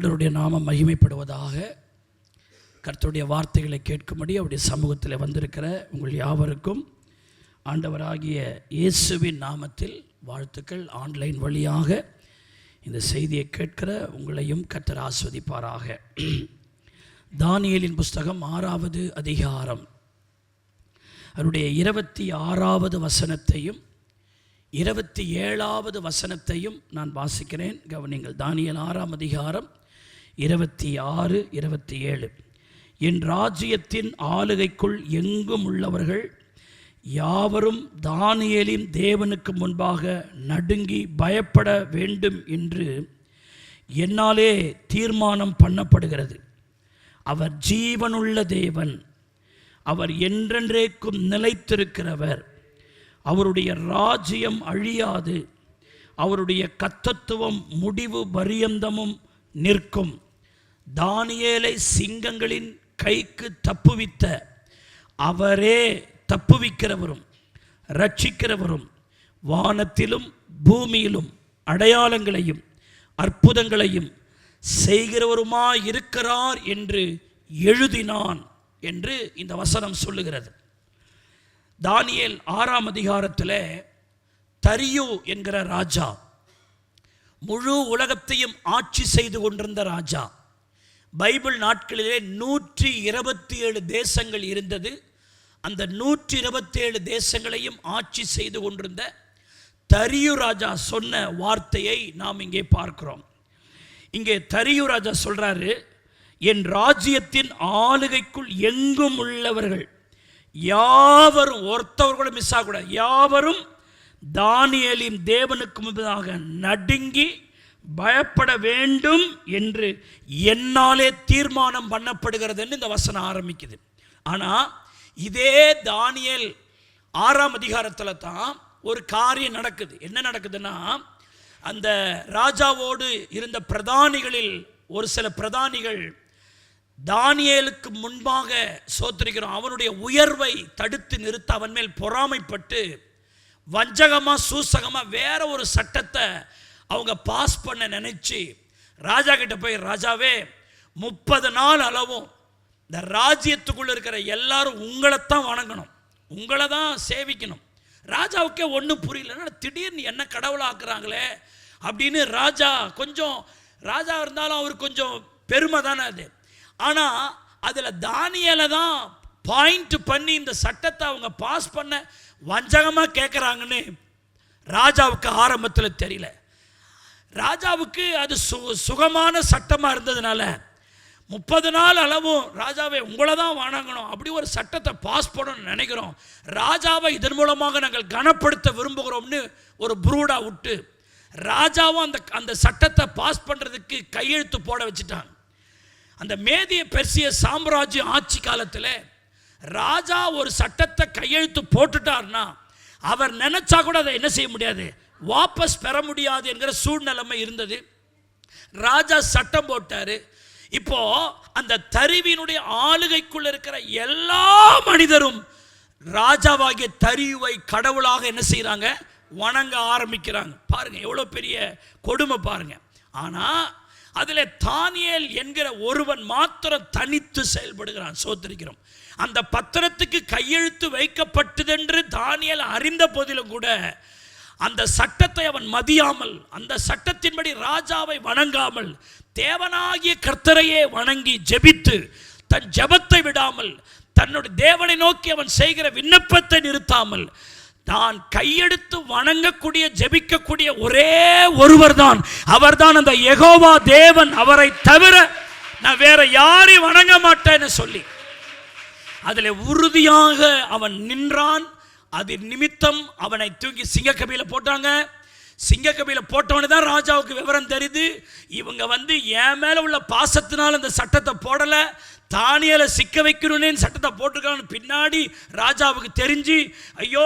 ஆண்டவருடைய நாமம் மகிமைப்படுவதாக. கர்த்தருடைய வார்த்தைகளை கேட்கும்படி அவருடைய சமூகத்தில் வந்திருக்கிற உங்கள் யாவருக்கும் ஆண்டவராகிய இயேசுவின் நாமத்தில் வாழ்த்துக்கள். ஆன்லைன் வழியாக இந்த செய்தியை கேட்கிற உங்களையும் கர்த்தர் ஆசீர்வதிப்பாராக. தானியேலின் புஸ்தகம் 6வது அதிகாரம் அவருடைய 26வது வசனத்தையும் 27வது வசனத்தையும் நான் வாசிக்கிறேன், கவனிங்கள். தானியேல் 6ஆம் அதிகாரம் 26, 27. என் ராஜ்யத்தின் ஆளுகைக்குள் எங்கும் உள்ளவர்கள் யாவரும் தானியேலின் தேவனுக்கு முன்பாக நடுங்கி பயப்பட வேண்டும் என்று என்னாலே தீர்மானம் பண்ணப்படுகிறது. அவர் ஜீவனுள்ள தேவன், அவர் என்றென்றைக்கும் நிலைத்திருக்கிறவர், அவருடைய ராஜ்யம் அழியாது, அவருடைய கர்த்தத்துவம் முடிவு பரியந்தமும் நிற்கும். தானியேலை சிங்கங்களின் கைக்கு தப்புவித்த அவரே தப்புவிக்கிறவரும் ரட்சிக்கிறவரும் வானத்திலும் பூமியிலும் அடையாளங்களையும் அற்புதங்களையும் செய்கிறவருமாயிருக்கிறார் என்று எழுதினான் என்று இந்த வசனம் சொல்லுகிறது. தானியேல் 6ஆம் அதிகாரத்தில் தரியு என்கிற ராஜா, முழு உலகத்தையும் ஆட்சி செய்து கொண்டிருந்த ராஜா. பைபிள் நாட்களிலே 127 தேசங்கள் இருந்தது. அந்த 127 தேசங்களையும் ஆட்சி செய்து கொண்டிருந்த தரியு ராஜா சொன்ன வார்த்தையை நாம் இங்கே பார்க்கிறோம். இங்கே தரியு ராஜா சொல்றாரு, என் ராஜ்யத்தின் ஆளுகைக்குள் எங்கும் உள்ளவர்கள் யாவரும், ஒருத்தவர்களும் மிஸ் ஆகக்கூடாது, யாவரும் தானியேலின் தேவனுக்கு முன்பதாக நடுங்கி பயப்பட வேண்டும் என்று என்னாலே தீர்மானம் பண்ணப்படுகிறதுன்னு இந்த வசனம் ஆரம்பிக்குது. ஆனால் இதே தானியேல் 6ஆம் அதிகாரத்தில் தான் ஒரு காரியம் நடக்குது. என்ன நடக்குதுன்னா, அந்த ராஜாவோடு இருந்த பிரதானிகளில் ஒரு சில பிரதானிகள் தானியேலுக்கு முன்பாக சோத்திருக்கிறோம் அவனுடைய உயர்வை தடுத்து நிறுத்த அவன் மேல் பொறாமைப்பட்டு வஞ்சகமாக சூசகமாக வேற ஒரு சட்டத்தை அவங்க பாஸ் பண்ண நினைச்சு ராஜா கிட்ட போய், ராஜாவே 30 நாள் அளவும் இந்த ராஜ்யத்துக்குள்ள இருக்கிற எல்லாரும் உங்களைத்தான் வணங்கணும், உங்களை தான் சேவிக்கணும். ராஜாவுக்கே ஒன்றும் புரியல, திடீர்னு என்ன கடவுளாக்குறாங்களே அப்படின்னு ராஜா இருந்தாலும் அவர் கொஞ்சம் பெருமை தானே அது. ஆனால் அதில் தானியேலை தான் பாயிண்ட் பண்ணி இந்த சட்டத்தை அவங்க பாஸ் பண்ண வஞ்சகமாக கேட்குறாங்கன்னு ராஜாவுக்கு ஆரம்பத்தில் தெரியல. ராஜாவுக்கு அது சுகமான சட்டமாக இருந்ததுனால 30 நாள் அளவும் ராஜாவை உங்களை தான் வணங்கணும் அப்படி ஒரு சட்டத்தை பாஸ் பண்ணணும்னு நினைக்கிறோம், ராஜாவை இதன் மூலமாக நாங்கள் கனப்படுத்த விரும்புகிறோம்னு ஒரு புரூடா விட்டு ராஜாவும் அந்த சட்டத்தை பாஸ் பண்ணுறதுக்கு கையெழுத்து போட வச்சுட்டாங்க. அந்த மேதிய பெர்சிய சாம்ராஜ்யம் ஆட்சி காலத்தில் ராஜா ஒரு சட்டத்தை கையெழுத்து போட்டுட்டார்னா அவர் நினைச்சா கூட அதை என்ன செய்ய முடியாது, வாபஸ் பெற முடியாது என்கிற சூழ்நிலைமை இருந்தது. ராஜா சட்டம் போட்டாரு. இப்போ அந்த தரிவினுடைய ஆளுகைக்குள்ள இருக்கிற எல்லா மனிதரும் ராஜாவாகிய தரியுவை கடவுளாக என்ன செய்யறாங்க, வணங்க ஆரம்பிக்கிறாங்க. பாருங்க எவ்வளோ பெரிய கொடுமை பாருங்க. ஆனால் அதில் தானியேல் என்கிற ஒருவன் மாத்திரம் தனித்து செயல்படுகிறான். சோத்திருக்கிறோம். அந்த பத்திரத்துக்கு கையெழுத்து வைக்கப்பட்டதென்று தானியேல் அறிந்த போதிலும் கூட அந்த சட்டத்தை அவன் மதியாமல், அந்த சட்டத்தின்படி ராஜாவை வணங்காமல், தேவனாகிய கர்த்தரையே வணங்கி ஜெபித்து தன் ஜெபத்தை விடாமல், தன்னுடைய தேவனை நோக்கி அவன் செய்கிற விண்ணப்பத்தை நிறுத்தாமல், தான் கையெடுத்து வணங்கக்கூடிய ஜெபிக்கக்கூடிய ஒரே ஒருவர் தான், அவர்தான் அந்த யெகோவா தேவன், அவரை தவிர நான் வேற யாரையும் வணங்க மாட்டேன்னு சொல்லி அதில் உறுதியாக அவன் நின்றான். அது நிமித்தம் அவனை தூக்கி சிங்கக்கபில போட்டாங்க. சிங்கக்கபில போட்டவனே தான் ராஜாவுக்கு விவரம் தெரியுது, இவங்க என் மேலே உள்ள பாசத்தினால் அந்த சட்டத்தை போடலை, தானியேலை சிக்க வைக்கணும்னு சட்டத்தை போட்டிருக்கான்னு பின்னாடி ராஜாவுக்கு தெரிஞ்சு, ஐயோ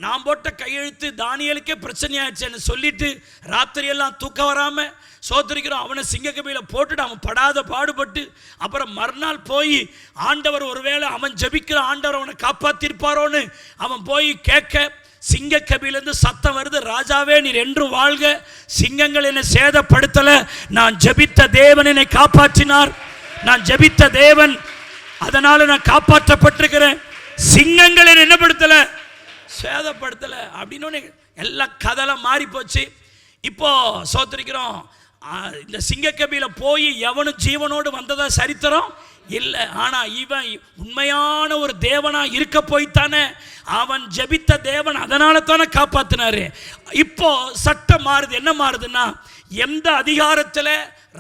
நான் போட்ட கையெழுத்து தானியேலுக்கே பிரச்சனையாயிடுச்சேன்னு சொல்லிட்டு ராத்திரியெல்லாம் தூக்க வராமல் சோத்திரிக்கிறோம் அவனை சிங்கக்கபில போட்டுட்டு அவன் படாத பாடுபட்டு அப்புறம் மறுநாள் போய் ஆண்டவர் ஒருவேளை அவன் ஜெபிக்கிற ஆண்டவர் அவனை காப்பாற்றிருப்பாரோன்னு அவன் போய் கேட்க சிங்கக்கபிலிருந்து சத்தம் வருது, ராஜாவே நீர் என்று வாழ்க, சிங்கங்கள் என்னை சேதப்படுத்தல, நான் ஜெபித்த தேவன் என்னை காப்பாற்றினார், நான் ஜெபித்த தேவன், அதனால நான் காப்பாற்றப்பட்டிருக்கிறேன், சிங்கங்கள் என்ன படுத்தல, சேதப்படுத்தல அப்படின்னு எல்லாம் கதெல்லாம் மாறி போச்சு. இப்போ சோத்திரிக்கிறோம், இந்த சிங்கக்கபில போய் எவனும் ஜீவனோடு வந்ததா சரித்திரம் இல்லை. ஆனால் இவன் உண்மையான ஒரு தேவனா இருக்க போய்த்தானே, அவன் ஜெபித்த தேவன் அதனால தானே காப்பாத்தினாரு. இப்போ சட்டம் மாறுது. என்ன மாறுதுன்னா, எந்த அதிகாரத்தில்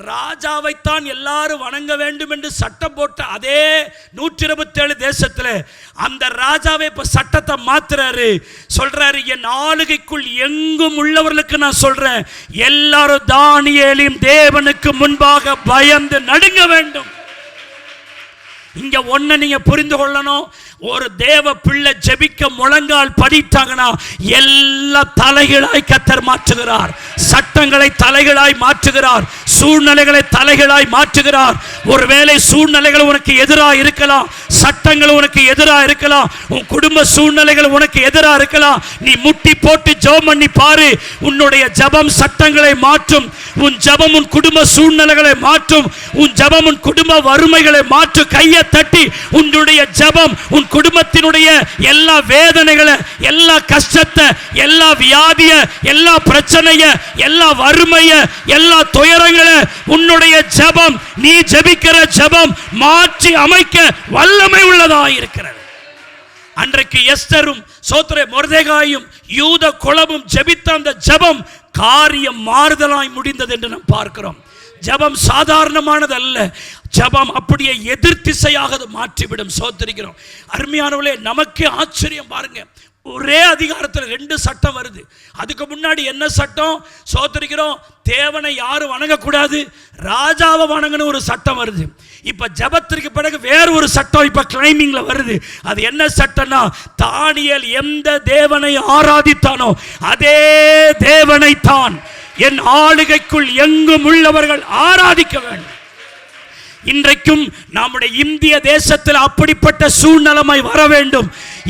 ராஜாவைத்தான் எல்லாரும் வணங்க வேண்டும் என்று சட்டம் போட்ட அதே 127 தேசத்தில் அந்த ராஜாவை இப்ப சட்டத்தை மாத்துறாரு. சொல்றாரு, என் ஆளுகைக்குள் எங்கும் உள்ளவர்களுக்கு நான் சொல்றேன், எல்லாரும் தானியேலின் தேவனுக்கு முன்பாக பயந்து நடுங்க வேண்டும். இங்க ஒன்ன நீங்க புரிந்து கொள்ளணும், ஒரு தேவ பிள்ளை ஜெபிக்க முழங்கால் படித்தாங்கன்னா எல்லா தலைகளாய் கர்த்தர் மாற்றுகிறார், சட்டங்களை தலைகளாய் மாற்றுகிறார், சூழ்நிலைகளை தலைகளாய் மாற்றுகிறார். ஒருவேளை சூழ்நிலைகள் உனக்கு எதிராக இருக்கலாம், சட்டங்கள் உனக்கு எதிராக இருக்கலாம், உன் குடும்ப சூழ்நிலைகள் உனக்கு எதிராக இருக்கலாம். நீ முட்டி போட்டு ஜெபம் பண்ணி பாரு, உன்னுடைய ஜெபம் சட்டங்களை மாற்றும், உன் ஜெபம் உன் குடும்ப சூழ்நிலைகளை மாற்றும், உன் ஜெபம் உன் குடும்ப வறுமைகளை மாற்றும். கையை தட்டி உன்னுடைய ஜெபம் உன் குடும்பத்தினுடைய எல்லா வேதனைகளை, எல்லா கஷ்டத்தை, எல்லா வியாதிய, எல்லா பிரச்சனைய, எல்லா வறுமைய, எல்லா துயரங்களை உன்னுடைய ஜெபம், நீ ஜெபிக்கிற ஜெபம் மாற்றி அமைக்க வல்லமை உள்ளதாக இருக்கிறது. அன்றைக்கு எஸ்தரும் சோத்ரே மொர்தெகாயும் யூத குலமும் ஜெபித்த அந்த ஜெபம் காரியம் மாறுதலாய் முடிந்தது என்று நாம் பார்க்கிறோம். ஜெபம் சாதாரணமானது அல்ல, ஜெபம் அப்படியே எதிர் திசையாக மாற்றிவிடும். சோத்திரிக்கிறோம் அருமையானவர்களே, நமக்கு ஆச்சரியம் பாருங்க, ஒரே அதிகாரத்தில் 2 சட்டம் வருது. அதுக்கு முன்னாடி என்ன சட்டம்? சோத்திரிக்கிறோம், தேவனை யாரும் வணங்கக்கூடாது, ராஜாவை வணங்கணும் ஒரு சட்டம் வருது. இப்ப ஜெபத்திற்கு பிறகு வேறு ஒரு சட்டம் இப்ப கிளைமிங்ல வருது. அது என்ன சட்டம்னா, தானியேல் எந்த தேவனை ஆராதித்தானோ அதே தேவனை தான் என் ஆளுகைக்குள் எங்கும் உள்ளவர்கள் ஆராதிக்க வேண்டும். இன்றைக்கும் நம்முடைய இந்திய தேசத்தில் அப்படிப்பட்ட சூழ்நிலைமை வர வேண்டும்.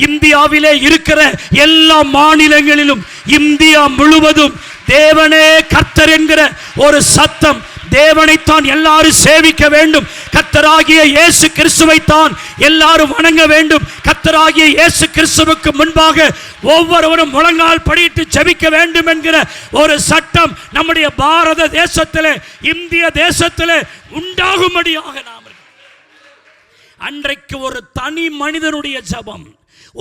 இந்தியாவிலே இருக்கிற எல்லா மாநிலங்களிலும், இந்தியா முழுவதும் தேவனே கர்த்தர் என்கிற ஒரு சத்தம், தேவனைத்தான் எல்லாரும் சேவிக்க வேண்டும், கர்த்தராகிய இயேசு கிறிஸ்துவைத்தான் எல்லாரும் வணங்க வேண்டும், கர்த்தராகிய இயேசு கிறிஸ்துவுக்கு முன்பாக ஒவ்வொருவரும் முழங்கால் படியிட்டு ஜெபிக்க வேண்டும் என்கிற ஒரு சட்டம் நம்முடைய பாரத தேசத்திலே, இந்திய தேசத்திலே உண்டாகும்படியாக நாம் அன்றைக்கு ஒரு தனி மனிதனுடைய ஜெபம்,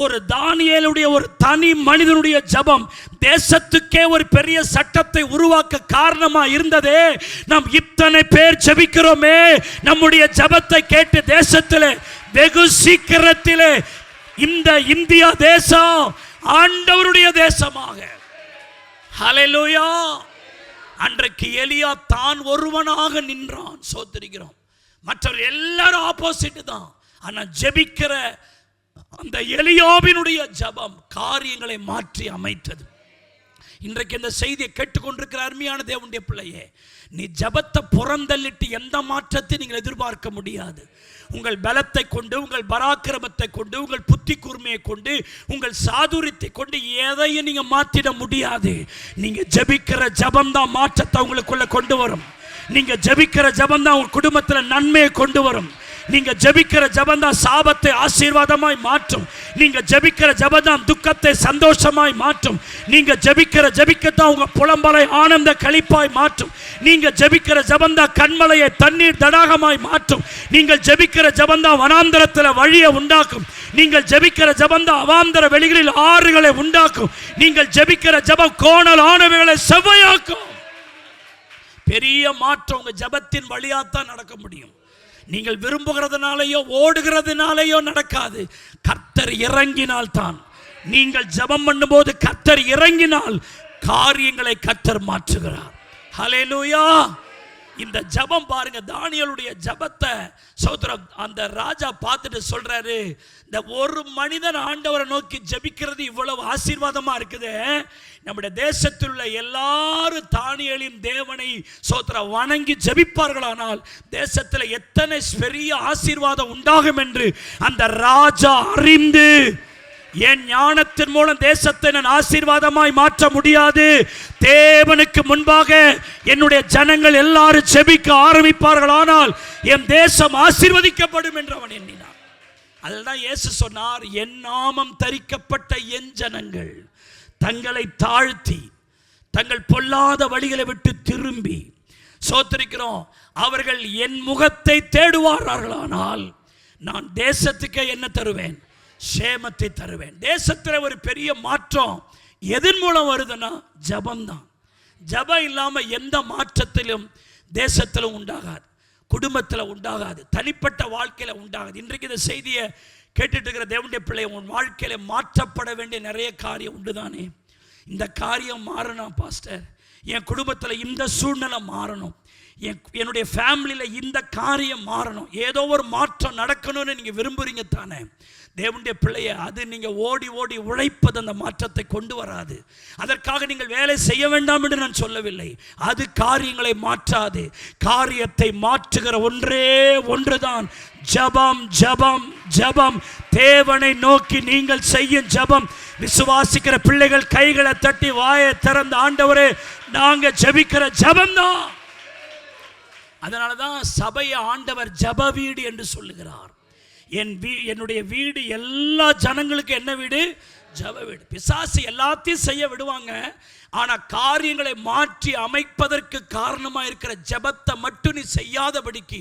ஒரு தானியேலுடைய ஒரு தனி மனிதனுடைய ஜெபம் தேசத்துக்கே ஒரு பெரிய சட்டத்தை உருவாக்க காரணமா இருந்ததே. நாம் இத்தனை பேர் ஜெபிக்கிறோமே, நம்முடைய ஜெபத்தை கேட்டு தேசத்திலே வெகு சீக்கிரத்திலே இந்த இந்தியா தேசம் ஆண்டவருடைய தேசமாக, ஹல்லேலூயா. அன்றைக்கு எலியா தான் ஒருவனாக நின்றான். சோத்திரிக்கிறோம், மற்றவர் எல்லாரும் ஆப்போசிட் தான். ஆனா ஜெபிக்கிற அந்த எலியாவினுடைய ஜெபம் காரியங்களை மாற்றி அமைத்தது. இன்றைக்கு இந்த செய்தியை கேட்டுக்கொண்டிருக்கிற அருமையான தேவனுடைய பிள்ளையே, நீ ஜெபத்தை புறந்தள்ளிட்டு எந்த மாற்றத்தை நீங்கள் எதிர்பார்க்க முடியாது. உங்கள் பலத்தை கொண்டு, உங்கள் பராக்கிரமத்தை கொண்டு, உங்கள் புத்தி கூர்மையை கொண்டு, உங்கள் சாதுரியத்தை கொண்டு எதையும் நீங்க மாற்றிட முடியாது. நீங்க ஜெபிக்கிற ஜெபம் தான் மாற்றத்தை உங்களுக்குள்ள கொண்டு வரும். நீங்க ஜெபிக்கிற ஜெபம் தான் உங்க குடும்பத்தில் நன்மையை கொண்டு வரும். நீங்க ஜெபிக்கிற ஜெபம் தான் சாபத்தை ஆசீர்வாதமாய் மாற்றும். நீங்க ஜெபிக்கிற ஜெபம் தான் துக்கத்தை சந்தோஷமாய் மாற்றும். நீங்க ஜெபிக்கத்தான் உங்க புலம்பலை ஆனந்த களிப்பாய் மாற்றும். நீங்க ஜெபிக்கிற ஜெபம் தான் கண்மலையை தண்ணீர் தடாகமாய் மாற்றும். நீங்கள் ஜெபிக்கிற ஜெபம் தான் வனாந்தரத்தில் வழியை உண்டாக்கும். நீங்கள் ஜெபிக்கிற ஜெபம் தான் அவாந்தர வெளிகளில் ஆறுகளை உண்டாக்கும். நீங்கள் ஜெபிக்கிற ஜெபம் கோணல் ஆனவைகளை செவ்வையாக்கும். பெரிய மாற்றம் உங்க ஜெபத்தின் வழியாத்தான் நடக்க முடியும். நீங்கள் விரும்புகிறதுனாலேயோ ஓடுகிறதுனாலேயோ நடக்காது. கர்த்தர் இறங்கினால் தான். நீங்கள் ஜெபம் பண்ணும்போது கர்த்தர் இறங்கினால் காரியங்களை கர்த்தர் மாற்றுகிறார். ஹல்லேலூயா. இந்த ஜெபம் பாருங்க, தானியேலுடைய ஜெபத்தை சோதரம் அந்த ராஜா பார்த்துட்டு சொல்றாரு, இந்த ஒரு மனிதன் ஆண்டவரை நோக்கி ஜெபிக்கிறது இவ்வளவு ஆசீர்வாதமா இருக்குது. நம்முடைய தேசத்தில் உள்ள எல்லாரும் தானியேலின் தேவனை சோதர வணங்கி ஜெபிப்பார்களானால் தேசத்தில் எத்தனை பெரிய ஆசீர்வாதம் உண்டாகும் என்று அந்த ராஜா அறிந்து என் ஞானத்தின் மூலம் தேசத்தை நான் ஆசீர்வாதமாய் மாற்ற முடியாது. தேவனுக்கு முன்பாக என்னுடைய ஜனங்கள் எல்லாரும் செபிக்க ஆரம்பிப்பார்கள், ஆனால் என் தேசம் ஆசீர்வதிக்கப்படும் என்று அவன் எண்ணினான். அதுதான் இயேசு சொன்னார், என் நாமம் தரிக்கப்பட்ட என் ஜனங்கள் தங்களை தாழ்த்தி தங்கள் பொல்லாத வழிகளை விட்டு திரும்பி சோத்திரிக்கிறோம், அவர்கள் என் முகத்தை தேடுவார்களானால் நான் தேசத்துக்கு என்ன தருவேன்? சேமத்தை தருவேன். தேசத்தில் ஒரு பெரிய மாற்றம் எதன் மூலம் வருதுன்னா ஜபம்தான். ஜபம் இல்லாமல் எந்த மாற்றத்திலும் தேசத்திலும் உண்டாகாது, குடும்பத்தில் உண்டாகாது, தனிப்பட்ட வாழ்க்கையில் உண்டாகாது. இன்றைக்கு இந்த செய்தியை கேட்டுட்டு இருக்கிற தேவனுடைய பிள்ளை, உன் வாழ்க்கையில் மாற்றப்பட வேண்டிய நிறைய காரியம் உண்டு தானே. இந்த காரியம் மாறணும் பாஸ்டர், என் குடும்பத்தில் இந்த சூழ்நிலை மாறணும், என்னுடைய ஃபேமிலியில் இந்த காரியம் மாறணும், ஏதோ ஒரு மாற்றம் நடக்கணும்னு நீங்கள் விரும்புகிறீங்க தானே தேவனுடைய பிள்ளையை. அது நீங்கள் ஓடி ஓடி உழைப்பது அந்த மாற்றத்தை கொண்டு வராது. அதற்காக நீங்கள் வேலை செய்ய வேண்டாம் என்று நான் சொல்லவில்லை. அது காரியங்களை மாற்றாது. காரியத்தை மாற்றுகிற ஒன்றே ஒன்றுதான் ஜபம், ஜபம், ஜபம். தேவனை நோக்கி நீங்கள் செய்யும் ஜபம். விசுவாசிக்கிற பிள்ளைகள் கைகளை தட்டி வாயை திறந்த, ஆண்டவரே நாங்கள் ஜபிக்கிற ஜபம் தான். அதனால தான் சபையை ஆண்டவர் ஜப வீடு என்று சொல்லுகிறார். என்னுடைய வீடு எல்லா ஜனங்களுக்கு என்ன வீடு? ஜப வீடு. பிசாசு எல்லாத்தையும் செய்ய விடுவாங்க, ஆனால் காரியங்களை மாற்றி அமைப்பதற்கு காரணமாக இருக்கிற ஜபத்தை மட்டும் நீ செய்யாதபடிக்கு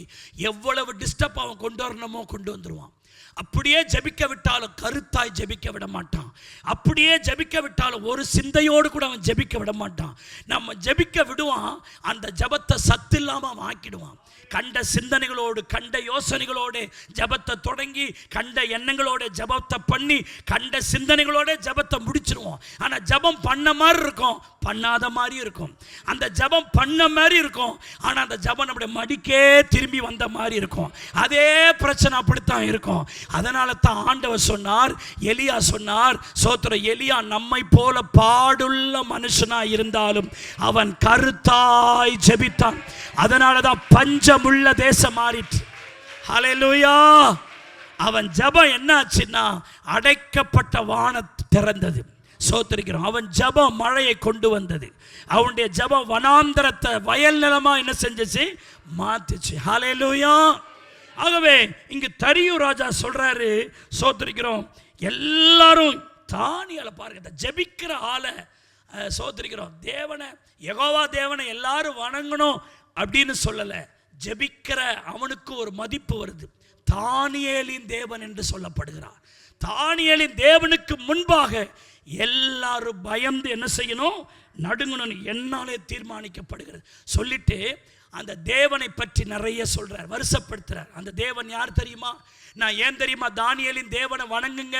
எவ்வளவு டிஸ்டர்ப் அவன் கொண்டு வரணுமோ கொண்டு வந்துடுவான். அப்படியே ஜபிக்க விட்டாலும் கருத்தாய் ஜபிக்க விட மாட்டான். அப்படியே ஜபிக்க விட்டாலும் ஒரு சிந்தையோடு கூட அவன் ஜபிக்க விட மாட்டான். நம்ம ஜபிக்க விடுவான், அந்த ஜபத்தை சத்து இல்லாமல் அவன் ஆக்கிடுவான். கண்ட சிந்தனைகளோடு கண்ட யோசனைகளோடு ஜபத்தை தொடங்கி கண்ட எண்ணங்களோட ஜபத்தை பண்ணி கண்ட சிந்தனைகளோட ஜபத்தை முடிச்சிருவோம். ஆனால் ஜபம் பண்ண மாதிரி இருக்கும், பண்ணாத மாதிரி இருக்கும். அந்த ஜபம் பண்ண மாதிரி இருக்கும், ஆனால் அந்த ஜபம் நம்முடைய மடிக்கே திரும்பி வந்த மாதிரி இருக்கும். அதே பிரச்சனை அப்படித்தான் இருக்கும். அதனால தான் ஆண்டவர் சொன்னார், எலியா சொன்னார், சோத்திர எலியா நம்மை போல பாடுள்ள மனுஷனாய் இருந்தாலும் அவன் கருத்தாய் ஜெபித்தான். அதனால தான் பஞ்சமுள்ள தேசம் மாறிற்று. ஹல்லேலூயா. அவன் ஜபம் என்னாச்சுன்னா அடைக்கப்பட்ட வானம் திறந்தது. சோத்திரிக்கிறோம். அவன் ஜபம் மழையை கொண்டு வந்தது. அவனுடைய ஜபம் வனாந்தரத்தை வயல் நிலமா என்ன செஞ்சிச்சு? மாத்துச்சு. ஹல்லேலூயா. ஆகவே இங்கு தரியு ராஜா சொல்றாரு, சோத்திரிக்கிறோம், எல்லாரும் தானியால பாருங்க, ஜெபிக்கிற ஆளை சோத்திரிக்கிறோம், தேவனை யெகோவா தேவனை எல்லாரும் வணங்கணும் அப்படின்னு சொல்லல. ஜெபிக்கிற அவனுக்கு ஒரு மதிப்பு வருது. தானியேலின் தேவன் என்று சொல்லப்படுகிறார். தானியேலின் தேவனுக்கு முன்பாக எல்லாரும் பயந்து என்ன செய்யணும்? நடுங்கணும். என்னாலே தீர்மானிக்கப்படுகிறது சொல்லிட்டு அந்த தேவனை பற்றி நிறைய சொல்றார், வருஷப்படுத்துறார். அந்த தேவன் யார் தெரியுமா? நான் ஏன் தெரியுமா தானியேலின் தேவனை வணங்குங்க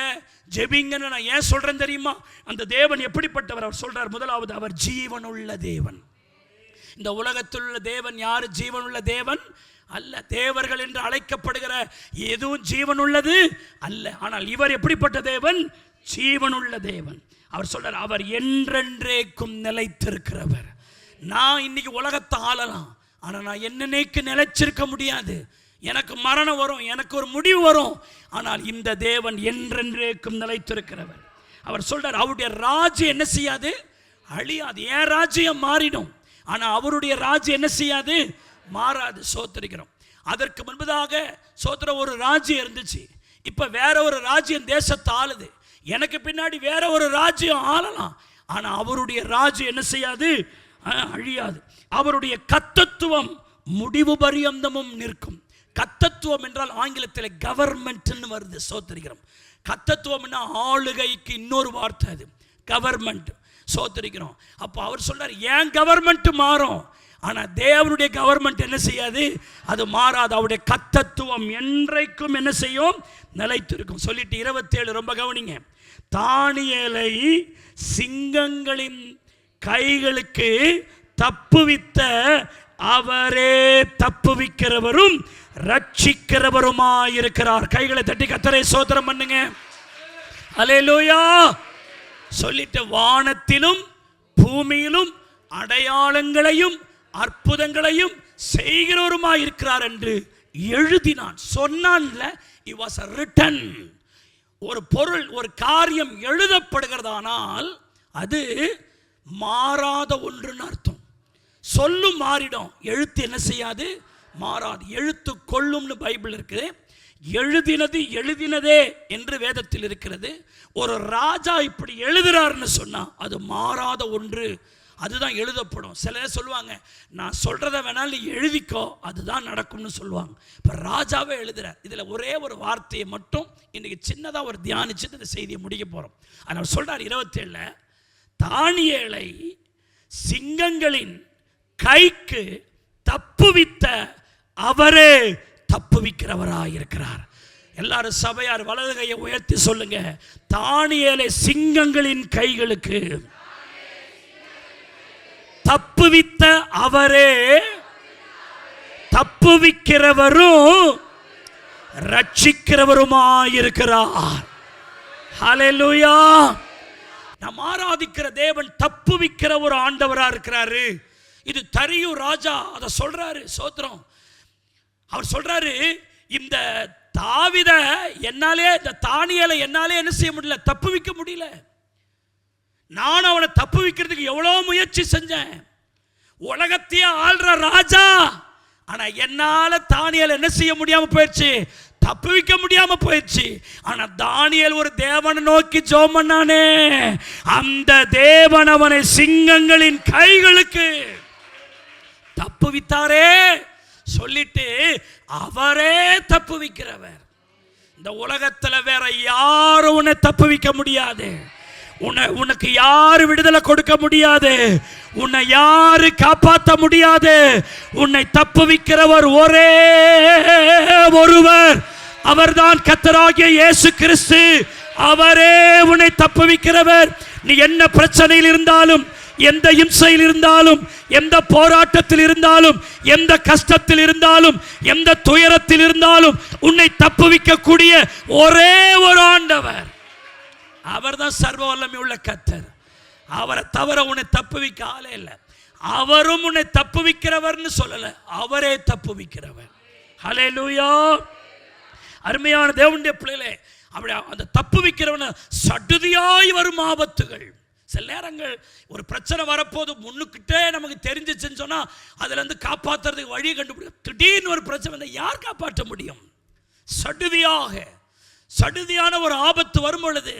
ஜெபிங்கன்னு நான் ஏன் சொல்றேன் தெரியுமா? அந்த தேவன் எப்படிப்பட்டவர்? அவர் சொல்றார், முதலாவது அவர் ஜீவனுள்ள தேவன். இந்த உலகத்தில் உள்ள தேவன் யாரு ஜீவனுள்ள தேவன் அல்ல. தேவர்கள் என்று அழைக்கப்படுகிற எதுவும் ஜீவனுள்ளது அல்ல. ஆனால் இவர் எப்படிப்பட்ட தேவன்? ஜீவனுள்ள தேவன். அவர் சொல்றார், அவர் என்றென்றைக்கும் நிலைத்திருக்கிறவர். நான் இன்னைக்கு உலகத்தை ஆளலாம், ஆனால் நான் என்னன்னைக்கு நிலைச்சிருக்க முடியாது. எனக்கு மரணம் வரும், எனக்கு ஒரு முடிவு வரும். ஆனால் இந்த தேவன் என்றென்றைக்கும் நிலைத்திருக்கிறவர். அவர் சொல்றார், அவருடைய ராஜ்யம் என்ன செய்யாது? அழியாது. என் ராஜ்யம் மாறிடும், ஆனால் அவருடைய ராஜ்யம் என்ன செய்யாது? மாறாது. சோத்திரிக்கிறோம். அதற்கு முன்பதாக சோத்திர ஒரு ராஜ்யம் இருந்துச்சு. இப்போ வேற ஒரு ராஜ்யம் தேசத்தை ஆளுது. எனக்கு பின்னாடி வேற ஒரு ராஜ்யம் ஆளலாம், ஆனால் அவருடைய ராஜ்யம் என்ன செய்யாது? அழியாது. அவருடைய கர்த்தத்துவம் முடிவு பரியந்தமும் நிற்கும். கர்த்தத்துவம் என்றால் ஆங்கிலத்தில் கவர்மெண்ட்னு வருது. சோத்திரிக்கிறோம். கர்த்தத்துவம்னா ஆளுகைக்கு இன்னொரு வார்த்தை, அது கவர்மெண்ட். சோத்திரிக்கிறோம். அப்போ அவர் சொல்றார், ஏன் கவர்மெண்ட் மாறும், ஆனால் தேவனுடைய கவர்மெண்ட் என்ன செய்யாது? அது மாறாது. அவருடைய கர்த்தத்துவம் என்றைக்கும் என்ன செய்யும்? நிலைத்திருக்கும். சொல்லிட்டு 27 ரொம்ப கவனிங்க. தானியேலை சிங்கங்களின் கைகளுக்கு தப்புவித்த அவரே தப்புவிக்கிறவரும் ரட்சிக்கிறவருமாயிருக்கிறார். கைகளை தட்டி கர்த்தரை ஸ்தோத்திரம் பண்ணுங்க. அல்லேலூயா. சொல்லிட்டு வானத்திலும் பூமியிலும் அடையாளங்களையும் அற்புதங்களையும் செய்கிறவருமாயிருக்கிறார் என்று எழுதினான். சொன்னான்ல, it was written. ஒரு பொருள், ஒரு காரியம் எழுதப்படுகிறதானால் அது மாறாத ஒன்றுன்னு அர்த்தம். சொல்லும் மாறிடும், எழுத்து என்ன செய்யாது, மாறாது. எழுத்து கொள்ளும்னு பைபிள் இருக்குது. எழுதினது எழுதினதே என்று வேதத்தில் இருக்கிறது. ஒரு ராஜா இப்படி எழுதுறாருன்னு சொன்னா அது மாறாத ஒன்று, அதுதான் எழுதப்படும். சிலர் சொல்லுவாங்க, நான் சொல்றத வேணாலும் நீ எழுதிக்கோ, அதுதான் நடக்கும்னு சொல்லுவாங்க. இப்போ ராஜாவே எழுதுறார். இதில் ஒரே ஒரு வார்த்தையை மட்டும் இன்னைக்கு சின்னதாக ஒரு தியானிச்சுட்டு இந்த செய்தியை முடிக்க போகிறோம். அவர் சொல்றார் 27, தானியேலை சிங்கங்களின் கைக்கு தப்புவித்த அவரே தப்புவிக்கிறவராயிருக்கிறார். எல்லாரும் சபையார் வலது கையை உயர்த்தி சொல்லுங்க, தானியேலை சிங்கங்களின் கைகளுக்கு தப்புவித்த அவரே தப்புவிக்கிறவரும் ரட்சிக்கிறவருமாயிருக்கிறார். ஹல்லேலூயா. நாம் ஆராதிக்கிற தேவன் தப்புவிக்கிற ஒரு ஆண்டவரா இருக்கிறாரு. இது தரியு ராஜா அதை சொல்றாரு. சோத்திரம். அவர் சொல்றாரு, இந்த தாவீதை என்னாலே, இந்த தானியேலை என்னாலே என்ன செய்ய முடியல, தப்புவிக்க முடியல. நான் அவனை தப்புவிக்கிறதுக்கு எவ்வளோ முயற்சி செஞ்சேன். உலகத்தையே ஆள்ற ராஜா, ஆனா என்னால தானியேல் என்ன செய்ய முடியாம போயிடுச்சு, தப்புவிக்க முடியாம போயிடுச்சு. ஆனா தானியேல் ஒரு தேவனை நோக்கி ஜெபம் பண்ணானே, அந்த தேவன் அவனை சிங்கங்களின் கைகளுக்கு தப்புவித்தாரே. சொல்லிட்டு அவரே தப்புவிக்கிறவர். இந்த உலகத்துல வேற யாரும் உன்னை தப்புவிக்க முடியாது. உனக்கு யாரு விடுதலை கொடுக்க முடியாது. உன்னை யாரு காப்பாற்ற முடியாது. உன்னை தப்புவிக்கிறவர் ஒரே ஒருவர், அவர்தான் கர்த்தராகிய இயேசு கிறிஸ்து. அவரே உன்னை தப்புவிக்கிறவர். நீ என்ன பிரச்சனையில் இருந்தாலும், எந்த இம்சையில் இருந்தாலும், எந்த போராட்டத்தில் இருந்தாலும், எந்த கஷ்டத்தில் இருந்தாலும், எந்த துயரத்தில் இருந்தாலும் உன்னை தப்புவிக்கக்கூடிய ஒரே ஒரு ஆண்டவர், அவர்தான் சர்வ வல்லமை உள்ள கர்த்தர். அவரை தவிர உன்னை தப்புவிக்க ஆளே இல்லை. அவரும் உன்னை தப்புவிக்கிறவர்னு சொல்லல, அவரே தப்புவிக்கிறவர். ஹல்லேலூயா. அருமையான தேவனுடைய பிள்ளைகளே, அப்படி அந்த தப்புவிக்கிறவன சடுதியாய் வரும் ஆபத்துகள். சில நேரங்கள் ஒரு பிரச்சனை வரப்போது முன்னுக்கிட்டே நமக்கு தெரிஞ்சிச்சுன்னு சொன்னா அதுல இருந்து காப்பாற்றுறதுக்கு வழியை கண்டுபிடிக்கும். திடீர்னு ஒரு பிரச்சனை வந்தால் யார் காப்பாற்ற முடியும்? சடுதியான ஒரு ஆபத்து வரும் பொழுது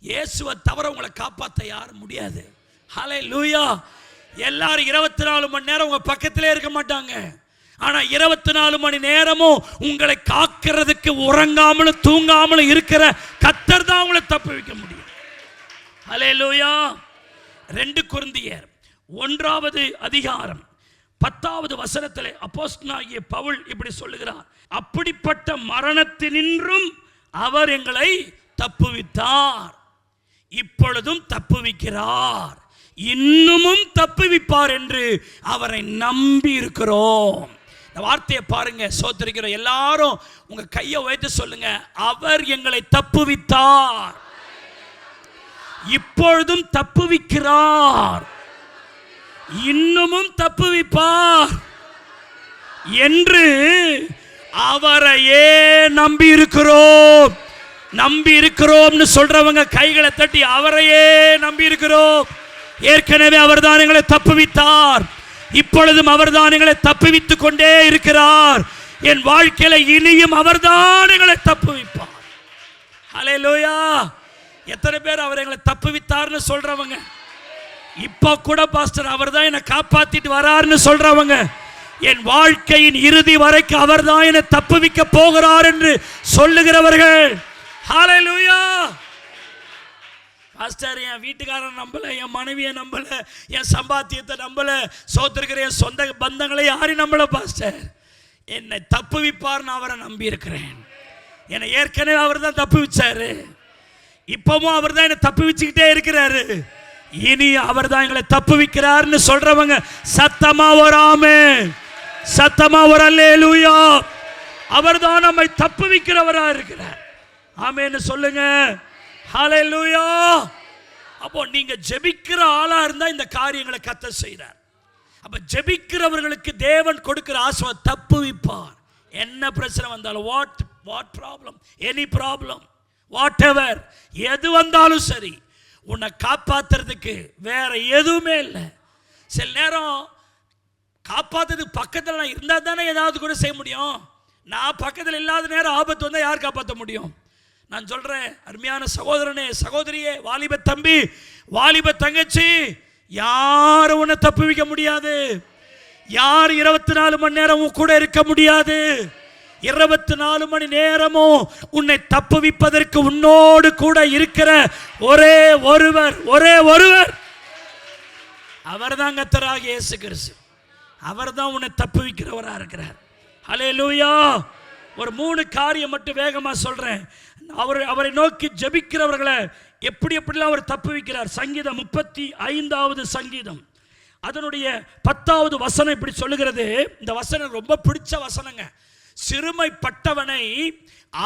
இயேசுவை தவிர உங்களை காப்பாற்ற யாரும் முடியாது. ஹல்லேலூயா. எல்லாரும் 24 மணி நேரம் உங்க பக்கத்திலே இருக்க மாட்டாங்க. ஆனா 24 மணி நேரமும் உங்களை காக்கிறதுக்கு உறங்காமலும் தூங்காமலும் இருக்கிற கர்த்தர் தான் உங்களை தப்புவிக்க முடியும். ஹல்லேலூயா. 2 கொரிந்தியர் 1வது அதிகாரம் 10வது வசனத்திலே அப்போஸ்தலனாகிய பவுல் இப்படி சொல்லுகிறார், அப்படிப்பட்ட மரணத்தினின்றும் அவர் எங்களை தப்புவித்தார், இப்பொழுதும் தப்புவிக்கிறார், இன்னமும் தப்புவிப்பார் என்று அவரை நம்பி இருக்கிறோம். இந்த வார்த்தையை பாருங்க, சோத்திரிக்கிறோம். எல்லாரும் உங்க கையை உயர்த்தி சொல்லுங்க, அவர் எங்களை தப்புவித்தார், இப்பொழுதும் தப்புவிக்கிறார், இன்னமும் தப்புவிப்பார் என்று அவரையே நம்பி இருக்கிறோம். நம்பி இருக்கிறோம்னு சொல்றவங்க கைகளை தட்டி அவரையே நம்பி இருக்கிறோம். ஏற்கனவே அவர்தான் எங்களை தப்புவித்தார், இப்பொழுதும் அவர்தான் எங்களை தப்புவித்துக் கொண்டே இருக்கிறார். என் வாழ்க்கையில இனியும் அவர்தான் எங்களை தப்புவிப்பார். ஹல்லேலூயா. எத்தனை பேர் அவர் எங்களை தப்புவித்தார்னு சொல்றவங்க, இப்போ கூட பாஸ்டர் அவர்தான் என்னை காப்பாத்திட்டு வராருன்னு சொல்றவங்க, என் வாழ்க்கையின் இறுதி வரைக்கும் அவர்தான் என்னை தப்புவிக்க போகிறார் என்று சொல்லுகிறவர்கள், ஹல்லேலூயா. பாஸ்டர் என் வீட்டுக்காரன் நம்பல, என் மனைவியை நம்பல, என் சம்பாத்தியத்தை நம்பல, சோத்திருக்கிற என் சொந்த பந்தங்களை யாரையும் நம்பல பாஸ்டர், என்னை தப்புவிப்பார்னு அவரை நம்பி இருக்கிறேன். என்னை ஏற்கனவே அவர் தான் தப்புவிச்சாரு, இப்பவும் அவர் தான் என்னை தப்புவிச்சுக்கிட்டே இருக்கிறாரு, இனி அவர் தான் எங்களை தப்புவிக்கிறார்னு சொல்றவங்க சத்தமா ஒரு ஆமென், சத்தமா ஒரு அல்லேலூயா. அவர் தான் நம்மை தப்புவிக்கிறவரா இருக்கிறார். ஆமென்னு சொல்லுங்க. ஹல்லேலூயா. அப்போ நீங்க ஜெபிக்கிற ஆளா இருந்தா இந்த காரியங்களை கர்த்தர் செய்றார். அப்ப ஜெபிக்கிறவர்களுக்கு தேவன் கொடுக்கிற ஆசீர்வாதம் தப்புவிப்பார். என்ன பிரச்சனை வந்தாலும், what problem, any problem, whatever, எது வந்தாலும் சரி, உன்னை காப்பாத்துறதுக்கு வேற எதுவுமே இல்லை. சில நேரம் காப்பாத்துறதுக்கு பக்கத்தில் இருந்தா தானே ஏதாவது கூட செய்ய முடியும். நான் பக்கத்தில் இல்லாத நேரம் ஆபத்து வந்தால் யார் காப்பாற்ற முடியும்? நான் சொல்றேன், அருமையான சகோதரனே, சகோதரியே, வாலிப தம்பி, வாலிப தங்கச்சி, யாரும் உன்னை தப்பு வைக்க முடியாது. யார் 24 மணி நேரம் கூட இருக்க முடியாது. 24 மணி நேரமும் உன்னை தப்புவிப்பதற்கு உன்னோடு கூட இருக்கிற ஒரே ஒருவர் அவர்தான் கர்த்தராகிய இயேசு கிறிஸ்து. அவர்தான் உன்னை தப்புவிக்கிறவராக இருக்கிறார். ஹல்லேலூயா. ஒரு 3 காரியம் மட்டும் வேகமா சொல்றேன். அவரை நோக்கி ஜெபிக்கிறவர்களை எப்படிலாம் அவர் தப்புவிக்கிறார். சங்கீதம் 35வது சங்கீதம் அதனுடைய 10வது வசனம் இப்படி சொல்லுகிறது. இந்த வசனம் ரொம்ப பிடிச்ச வசனங்க. சிறுமைப்பட்டவனை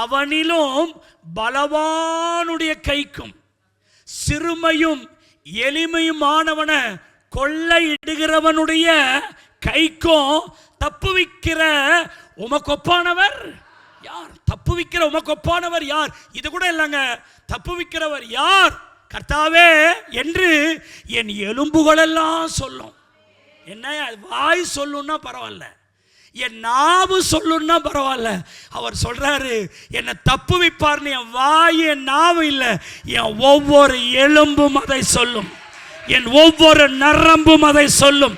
அவனிலும் பலவானுடைய கைக்கும், சிறுமையும் எளிமையுமானவன கொள்ளையிடுகிறவனுடைய கைக்கும் தப்புவிக்கிற உமக்கொப்பானவர் யார்? தப்புவிக்கிற உமக்கொப்பானவர் யார்? இது கூட இல்லைங்க, தப்புவிக்கிறவர் யார்? கர்த்தாவே என்று என் எலும்புகளெல்லாம் சொல்லும். என்ன வாய் சொல்லுன்னா பரவாயில்ல, என் நாவு சொல்லுன்னா பரவாயில்ல. அவர் சொல்றாரு, என்னை தப்புவிப்பார்னு என் வாய் என் நாவு இல்லை, என் ஒவ்வொரு எலும்பும் அதை சொல்லும், என் ஒவ்வொரு நரம்பும் அதை சொல்லும்,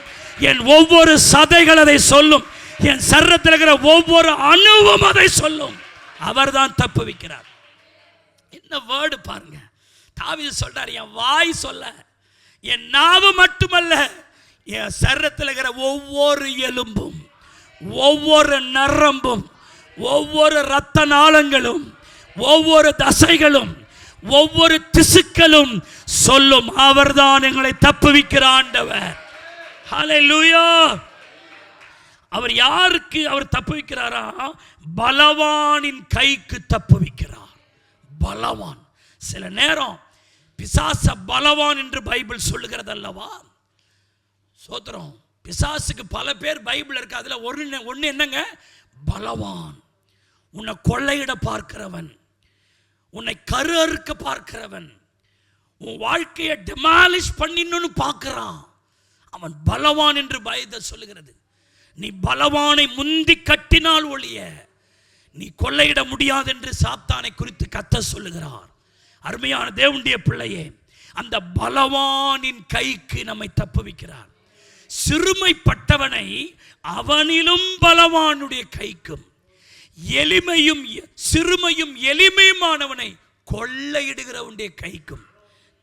என் ஒவ்வொரு சதைகள் அதை சொல்லும், என் சரீரத்தில் இருக்கிற ஒவ்வொரு அணுவும் அதை சொல்லும். அவர் தான் தப்புவிக்கிறார். என்ன வேர்டு பாருங்க. தாவீது சொல்றார், என் வாய் சொல்ல, என் நாவு மட்டுமல்ல, என் சரீரத்தில் இருக்கிற ஒவ்வொரு எலும்பும், ஒவ்வொரு நரம்பும், ஒவ்வொரு இரத்த நாளங்களும், ஒவ்வொரு தசைகளும், ஒவ்வொரு திசுக்களும் சொல்லும். அவர்தான் எங்களை தப்புவிக்கிற ஆண்டவர். ஹல்லேலூயா. அவர் யாருக்கு அவர் தப்புவிக்கிறாரா? பலவானின் கைக்கு தப்புவிக்கிறார். பலவான். சில நேரம் பிசாச பலவான் என்று பைபிள் சொல்லுகிறது அல்லவா? சோத்திரம். பிசாசுக்கு பல பேர் பைபிள் இருக்கு. அதுல ஒன்று என்னங்க? பலவான். உன்னை கொள்ளையிட பார்க்கிறவன், உன்னை கரு அறுக்க பார்க்கிறவன், உன் வாழ்க்கையை டெமாலிஷ் பண்ணின்னு பார்க்கிறான், அவன் பலவான் என்று பைபிள் சொல்லுகிறது. நீ பலவானை முந்தி கட்டினால் ஒழிய நீ கொள்ளையிட முடியாது என்று சாத்தானை குறித்து கர்த்தர் சொல்லுகிறார். அருமையான தேவனுடைய பிள்ளையே, அந்த பலவானின் கைக்கு நம்மை தப்புவிக்கிறார். சிறுமைப்பட்டவனை அவனிலும் பலவானுடைய கைக்கும், எளிமையும் சிறுமையும் எளிமையுமானவனை கொள்ளையிடுகிறவனுடைய கைக்கும்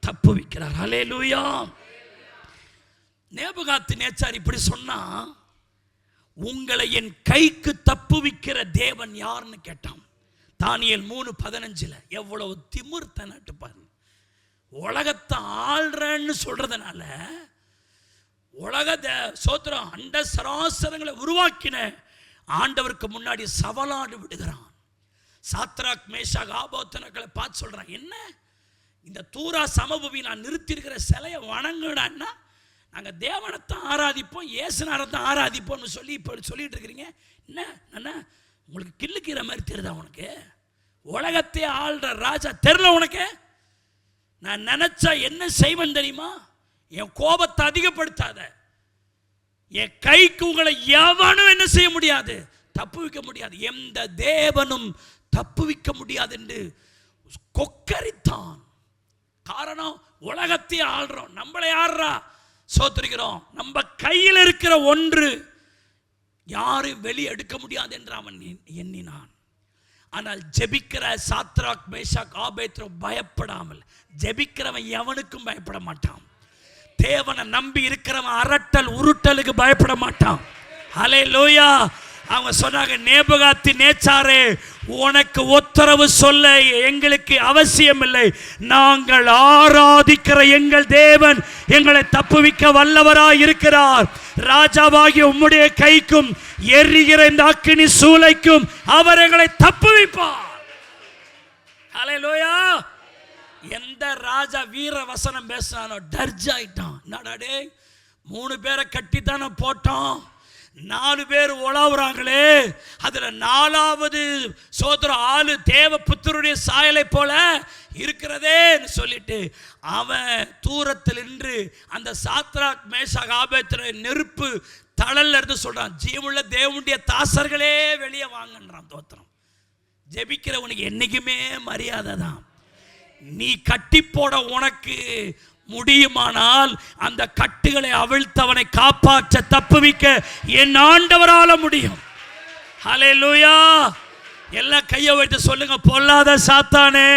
தப்புவிக்கிறார். ஹல்லேலூயா. நேபுகாத்நேச்சார் இப்படி சொன்னா, உங்களை என் கைக்கு தப்புவிக்கிற தேவன் யாருன்னு கேட்டான். தானியேல் 3:15 எவ்வளவு திமிர்த்த நட்டு பாருங்க. உலகத்தை ஆள்றன்னு சொல்றதுனால உலக சோத்திரம் அண்ட சராசரங்களை உருவாக்கின ஆண்டவருக்கு முன்னாடி சவாலாடு விடுகிறான். சாத்ராக் மேஷாக் ஆபோத்தனங்களை பார்த்து சொல்றான், என்ன இந்த தூரா சமபூமி நான் நிறுத்தியிருக்கிற சிலையை வணங்குடான்னா நாங்கள் தேவனத்தை ஆராதிப்போம், இயேசுநாதத்தை ஆராதிப்போம்னு சொல்லி இப்போ சொல்லிட்டு இருக்கிறீங்க. என்ன உங்களுக்கு கிள்ளுக்கிற மாதிரி தெரியுதா? உனக்கு உலகத்தை ஆள்ற ராஜா தெரியல உனக்கு? நான் நினைச்சா என்ன செய்வேன் தெரியுமா? என் கோபத்தை அதிகப்படுத்தாத. என் கைக்கு உங்களை எவனும் என்ன செய்ய முடியாது, தப்புவிக்க முடியாது. எந்த தேவனும் தப்புவிக்க முடியாது என்று கொக்கரித்தான். காரணம், உலகத்தை ஆள்றோம், நம்மளை ஆடுறா சோத்திருக்கிறோம். நம்ம கையில் இருக்கிற ஒன்று யாரும் வெளியே எடுக்க முடியாது என்று அவன் எண்ணினான். ஆனால் ஜெபிக்கிற சாத்ராக் மேஷாக் ஆபேத்ரோ பயப்படாமல், ஜெபிக்கிறவன் எவனுக்கும் பயப்பட மாட்டான். தேவனை நம்பி இருக்கிறவன் அரட்டல் உருட்டலுக்கு பயப்பட மாட்டான். ஹல்லேலூயா. அவங்க சொன்னாங்க, நேபுகாத்நேச்சாரே, உனக்கு உத்தரவு சொல்ல எங்களுக்கு அவசியம் இல்லை. நாங்கள் ஆராதிக்கிற எங்கள் தேவன் எங்களை தப்புவிக்க வல்லவராய் இருக்கிறார். ராஜாவாகிய உம்முடைய கைக்கும் எரிகிற இந்த அக்கினி சூளைக்கும் அவர் எங்களை தப்புவிப்பார். ஹல்லேலூயா. எந்த ராஜா வீர வசனம் பேசினானோ டர்ஜாயிட்டான். என்னடா 3 பேரை கட்டித்தானே போட்டோம், 4 பேர் உலாவுறாங்களே, அதுல 4வது சோதரம் ஆளு தேவ புத்தருடைய சாயலை போல இருக்கிறதேன்னு சொல்லிட்டு அவன் தூரத்தில் நின்று அந்த சாத்ராக் மேஷாக் ஆபேத்நேகோ நெருப்பு தழல்ல இருந்து சொல்றான், ஜீவனுள்ள தேவனுடைய தாசர்களே வெளியே வாங்கன்றான். தோத்திரம். ஜெபிக்கிறவனுக்கு என்னைக்குமே மரியாதை தான். நீ கட்டி போட உனக்கு முடியுமானால் அந்த கட்டுகளை அவிழ்த்தவனை காப்பாற்ற தப்புவிக்க என் ஆண்டவரால முடியும். ஹல்லேலூயா. எல்லாம் கையை வைத்து சொல்லுங்க, பொல்லாத சாத்தானே,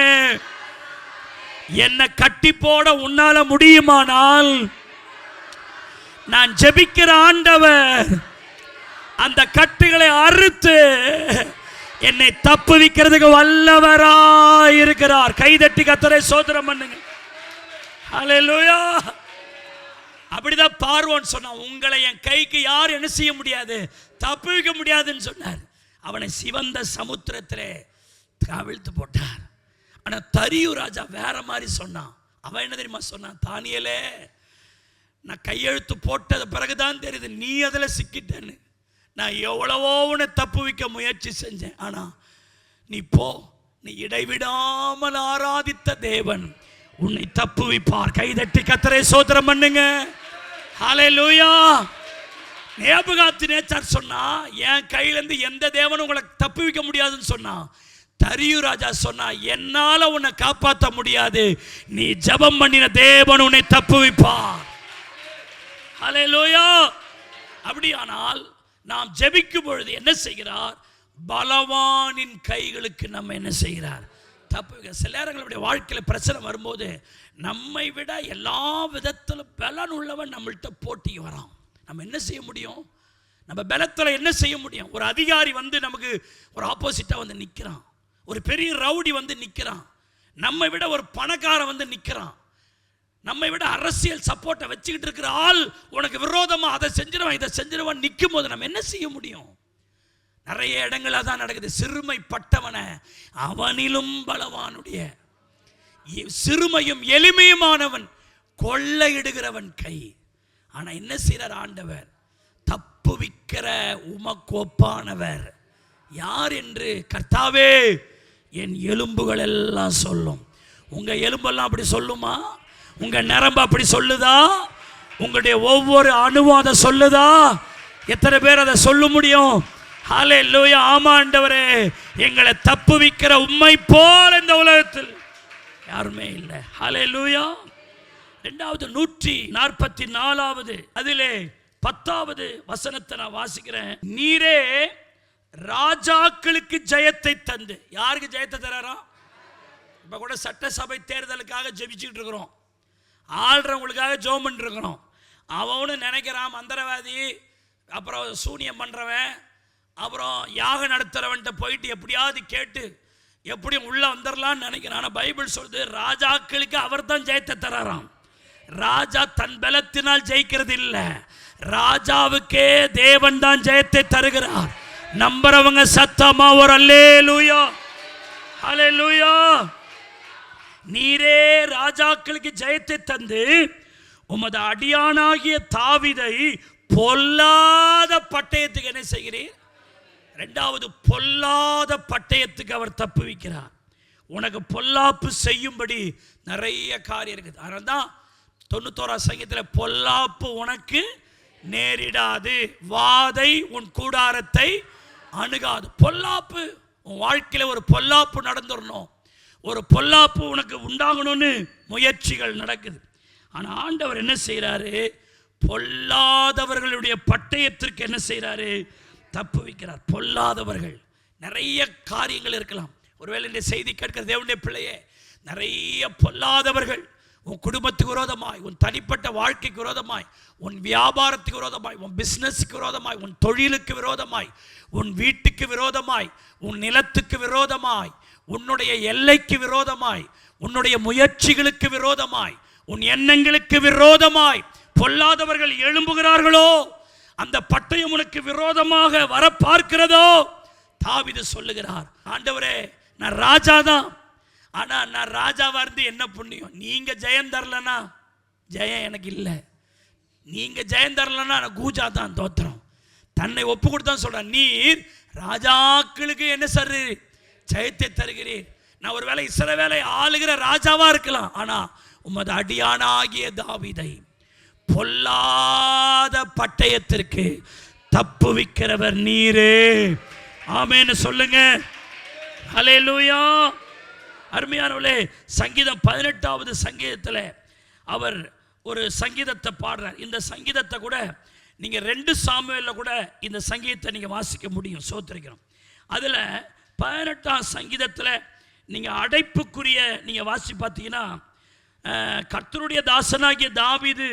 என்னை கட்டி போட உன்னால முடியுமானால் நான் ஜெபிக்கிற ஆண்டவர் அந்த கட்டுகளை அறுத்து என்னை தப்புவிக்கிறதுக்கு வல்லவராய் இருக்கிறார். கைதட்டி கர்த்தரை ஸ்தோத்திரம் பண்ணுங்க. ஹல்லேலூயா. அப்படிதான் பார்வோன் சொன்னான், உங்களை என் கைக்கு யார் என்ன செய்ய முடியாது, தப்புவிக்க முடியாதுன்னு சொன்னார். அவனை சிவந்த சமுத்திரத்திலே கவிழ்த்து போட்டார். ஆனா தரியு ராஜா வேற மாதிரி சொன்னான். அவன் என்ன தெரியுமா சொன்னான், தானியேலே, நான் கையெழுத்து போட்டது பிறகுதான் தெரியுது நீ அதில் சிக்கிட்டேன்னு. நான் எவ்வளவோ உன்னை தப்புவிக்க முயற்சி செஞ்சேன், ஆனா நீ போ, நீ இடைவிடாமல் ஆராதித்த தேவன் உன்னை தப்புவிப்பார். கைதட்டி கர்த்தரை ஸ்தோத்திரம் பண்ணுங்க. ஹல்லேலூயா. நேபுகாத்நேச்சார் சொன்னா, என் கையிலிருந்து எந்த தேவனும் உங்களை தப்புவிக்க முடியாதுன்னு சொன்னா. தரியு ராஜா சொன்னா, என்னால உன்னை காப்பாற்ற முடியாது, நீ ஜெபம் பண்ணின தேவன் உன்னை தப்புவிப்பார். ஹல்லேலூயா. அப்படியானால் நாம் ஜெபிக்கும் பொழுது என்ன செய்கிறார், பலவானின் கைகளுக்கு நம்ம என்ன செய்கிறார், தப்பு. சில நேரங்களுடைய வாழ்க்கையில் பிரச்சனை வரும்போது நம்மை விட எல்லா விதத்திலும் பலன் உள்ளவன் நம்மள்கிட்ட போட்டிக்கு வரான். நம்ம என்ன செய்ய முடியும், நம்ம பலத்தில் என்ன செய்ய முடியும். ஒரு அதிகாரி வந்து நமக்கு ஒரு ஆப்போசிட்டாக வந்து நிற்கிறான், ஒரு பெரிய ரவுடி வந்து நிற்கிறான், நம்மை விட ஒரு பணக்காரன் வந்து நிற்கிறான், நம்மை விட அரசியல் சப்போர்ட்டை வச்சுக்கிட்டு இருக்கிற ஆள் உனக்கு விரோதமாக அதை செஞ்சிருவான் இதை செஞ்சிருவான் நிற்கும் போது நம்ம என்ன செய்ய முடியும். நிறைய இடங்களாக தான் நடக்குது. சிறுமைப்பட்டவனை அவனிலும் பலவானுடைய சிறுமையும் எளிமையுமானவன் கொள்ளையிடுகிறவன் கை. ஆனா என்ன செய்றார் ஆண்டவர், தப்புவிக்கிற உமக்கோப்பானவர் யார் என்று கர்த்தாவே என் எலும்புகள் எல்லாம் சொல்லும். உங்க எலும்பெல்லாம் அப்படி சொல்லுமா, உங்க நரம்பு அப்படி சொல்லுதா, உங்களுடைய ஒவ்வொரு அணுவாத சொல்லுதா, எத்தனை பேர் அதை சொல்ல முடியும். ஹல்லேலூயா. ஆமா ஆண்டவரே, எங்களை தப்புவிக்கிற உம்மை போல இந்த உலகத்தில் யாருமே இல்லை. ஹல்லேலூயா. 144 அதிலே 10வது வசனத்தை நான் வாசிக்கிறேன். நீரே ராஜாக்களுக்கு ஜெயத்தை தந்து. யாருக்கு ஜெயத்தை தராரா? இப்ப கூட சட்டசபை தேர்தலுக்காக ஜெபிச்சுட்டு இருக்கிறோம், ஆள்றவங்களுக்காக ஜெபம் பண்ணிட்டு இருக்கிறோம். அவனு நினைக்கிறான் மந்திரவாதி, அப்புறம் சூனியம் பண்றவன், அப்புறம் யாகம் நடத்துறவன்ட்ட போயிட்டு எப்படியாவது கேட்டு எப்படியும் உள்ள வந்துடலான்னு நினைக்கிறான். ஆனால் பைபிள் சொல்லுது ராஜாக்களுக்கு அவர் தான் ஜெயத்தை தராராம். ராஜா தன் பலத்தினால் ஜெயிக்கிறது இல்லை, ராஜாவுக்கே தேவன் தான் ஜெயத்தை தருகிறார். நம்புறவங்க சத்தமா ஒரு அல்லேலூயா. அல்லேலூயா. நீரே ராஜாக்களுக்கு ஜெயத்தை தந்து உமது அடியானாகிய தாவீதை பொல்லாத பட்டயத்துக்கு என்ன செய்கிறீர். 2வது பொல்லாத பட்டயத்துக்கு அவர் தப்புவிக்கிறார். உனக்கு பொல்லாப்பு செய்யும்படி நிறைய காரியம் இருக்குது. அதனால தான் 91 சங்கீதத்தில் பொல்லாப்பு உனக்கு நேரிடாது, வாதை உன் கூடாரத்தை அணுகாது. பொல்லாப்பு உன் வாழ்க்கையில் ஒரு பொல்லாப்பு நடந்துடணும், ஒரு பொல்லாப்பு உனக்கு உண்டாகணும்னு முயற்சிகள் நடக்குது. ஆனால் ஆண்டவர் என்ன செய்கிறாரு, பொல்லாதவர்களுடைய பட்டயத்திற்கு என்ன செய்கிறாரு, தப்பு வைக்கிறார். பொல்லாதவர்கள் நிறைய காரியங்கள் இருக்கலாம். ஒருவேளை இந்த செய்தி கேட்கிற தேவனுடைய பிள்ளையே, நிறைய பொல்லாதவர்கள் உன் குடும்பத்துக்கு விரோதமாய், உன் தனிப்பட்ட வாழ்க்கைக்கு விரோதமாய், உன் வியாபாரத்துக்கு விரோதமாய், உன் பிஸ்னஸுக்கு விரோதமாய், உன் தொழிலுக்கு விரோதமாய், உன் வீட்டுக்கு விரோதமாய், உன் நிலத்துக்கு விரோதமாய், உன்னுடைய எல்லைக்கு விரோதமாய், உன்னுடைய முயற்சிகளுக்கு விரோதமாய், உன் எண்ணங்களுக்கு விரோதமாய் பொல்லாதவர்கள் எழும்புகிறார்களோ, அந்த பட்டயம் உனக்கு விரோதமாக வர பார்க்கிறதோ, தாவீது சொல்லுகிறார், ஆண்டவரே நான் ராஜா தான், ஆனா நான் ராஜாவா இருந்து என்ன புண்ணியம், நீங்க ஜெயம் தரலனா ஜெயம் எனக்கு இல்லை, நீங்க ஜெயம் தரலனா நான் கூஜா தான் தோத்திரம். தன்னை ஒப்பு கொடுத்தான் சொல்றான். நீர் ராஜாக்களுக்கு என்ன சரு ஜெயத்தை தருகிறீர். நான் ஒருவேளை இஸ்ரவேலை ஆளுகிற ராஜாவா இருக்கலாம், ஆனா உமது அடியானாகிய தாவீதை பொல்லாத பட்டயத்திற்கு தப்புவிக்கிறவர் நீரே. ஆமென்னு சொல்லுங்க. ஹல்லேலூயா. அருமையானவர்களே, சங்கீதம் 18வது சங்கீதத்தில் அவர் ஒரு சங்கீதத்தை பாடுறார். இந்த சங்கீதத்தை கூட நீங்க 2 சாமுவேல்ல கூட இந்த சங்கீதத்தை நீங்க வாசிக்க முடியும். சோத்திரிக்கிறோம். அதுல 18ஆம் சங்கீதத்தில் நீங்க அடைப்புக்குரிய நீங்க வாசி பார்த்தீங்கன்னா, கர்த்தருடைய தாசனாகிய தாவீது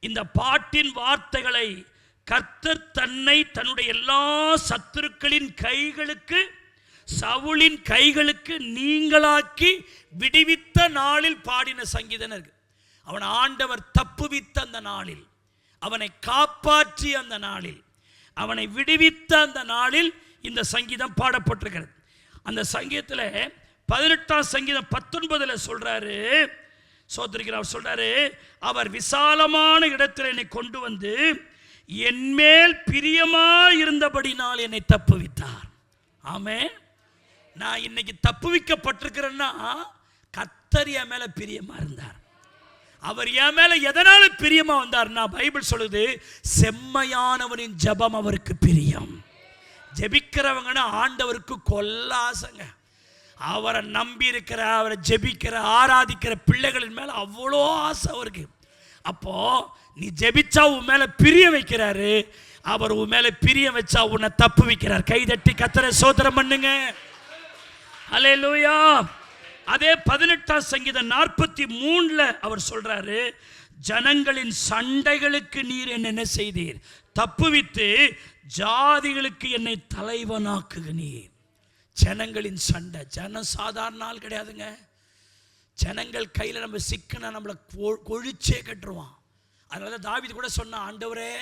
இந்த பாட்டின் வார்த்தைகளை கர்த்தர் தன்னை தன்னுடைய எல்லா சத்துருக்களின் கைகளுக்கு, சவுலின் கைகளுக்கு நீங்களாக்கி விடுவித்த நாளில் பாடின சங்கீதம் இருக்கு. அவன் ஆண்டவர் தப்புவித்த அந்த நாளில், அவனை காப்பாற்றி அந்த நாளில், அவனை விடுவித்த அந்த நாளில் இந்த சங்கீதம் பாடப்பட்டிருக்கிறது. அந்த சங்கீதத்தில் 18ஆம் சங்கீதம் 19 சொல்றாரு, சோதரிக்கிறார் சொல்றாரு, அவர் விசாலமான இடத்தில் என்னை கொண்டு வந்து என்மேல் பிரியமாய் இருந்தபடினால் என்னை தப்புவித்தார். ஆமென். நான் இன்னைக்கு தப்புவிக்கப்பட்டிருக்கிறேன்னா கர்த்தர் என் மேல பிரியமா இருந்தார். அவர் என் மேல எதனால பிரியமா வந்தார்னா, பைபிள் சொல்லுது, செம்மையானவனின் ஜெபம் அவருக்கு பிரியம். ஜெபிக்கிறவங்கன்னா ஆண்டவருக்கு கொல்லாசங்க. அவரை நம்பி இருக்கிற, அவரை ஜெபிக்கிற, ஆராதிக்கிற பிள்ளைகளின் மேல அவ்வளோ ஆசை அவருக்கு. அப்போ நீ ஜெபிச்சா உன் மேல பிரிய வைக்கிறாரு, அவர் உன் மேல பிரிய வச்சா உன்னை தப்பு வைக்கிறார். கைதட்டி கர்த்தரை ஸ்தோத்திரம் பண்ணுங்க. ஹல்லேலூயா. அதே 18ஆம் சங்கீதம் 43 அவர் சொல்றாரு, ஜனங்களின் சண்டைகளுக்கு நீர் என்ன செய்தீர், தப்புவித்து ஜாதிகளுக்கு என்னை தலைவனாக்குகிறீர். ஜனங்களின் சண்டை, ஜனம் சாதாரண ஆள் கிடையாதுங்க. ஜனங்கள் கையில் நம்ம சிக்கன நம்மளை கொழிச்சே கட்டுருவான். அதனால தாவீது கூட சொன்ன, ஆண்டவரே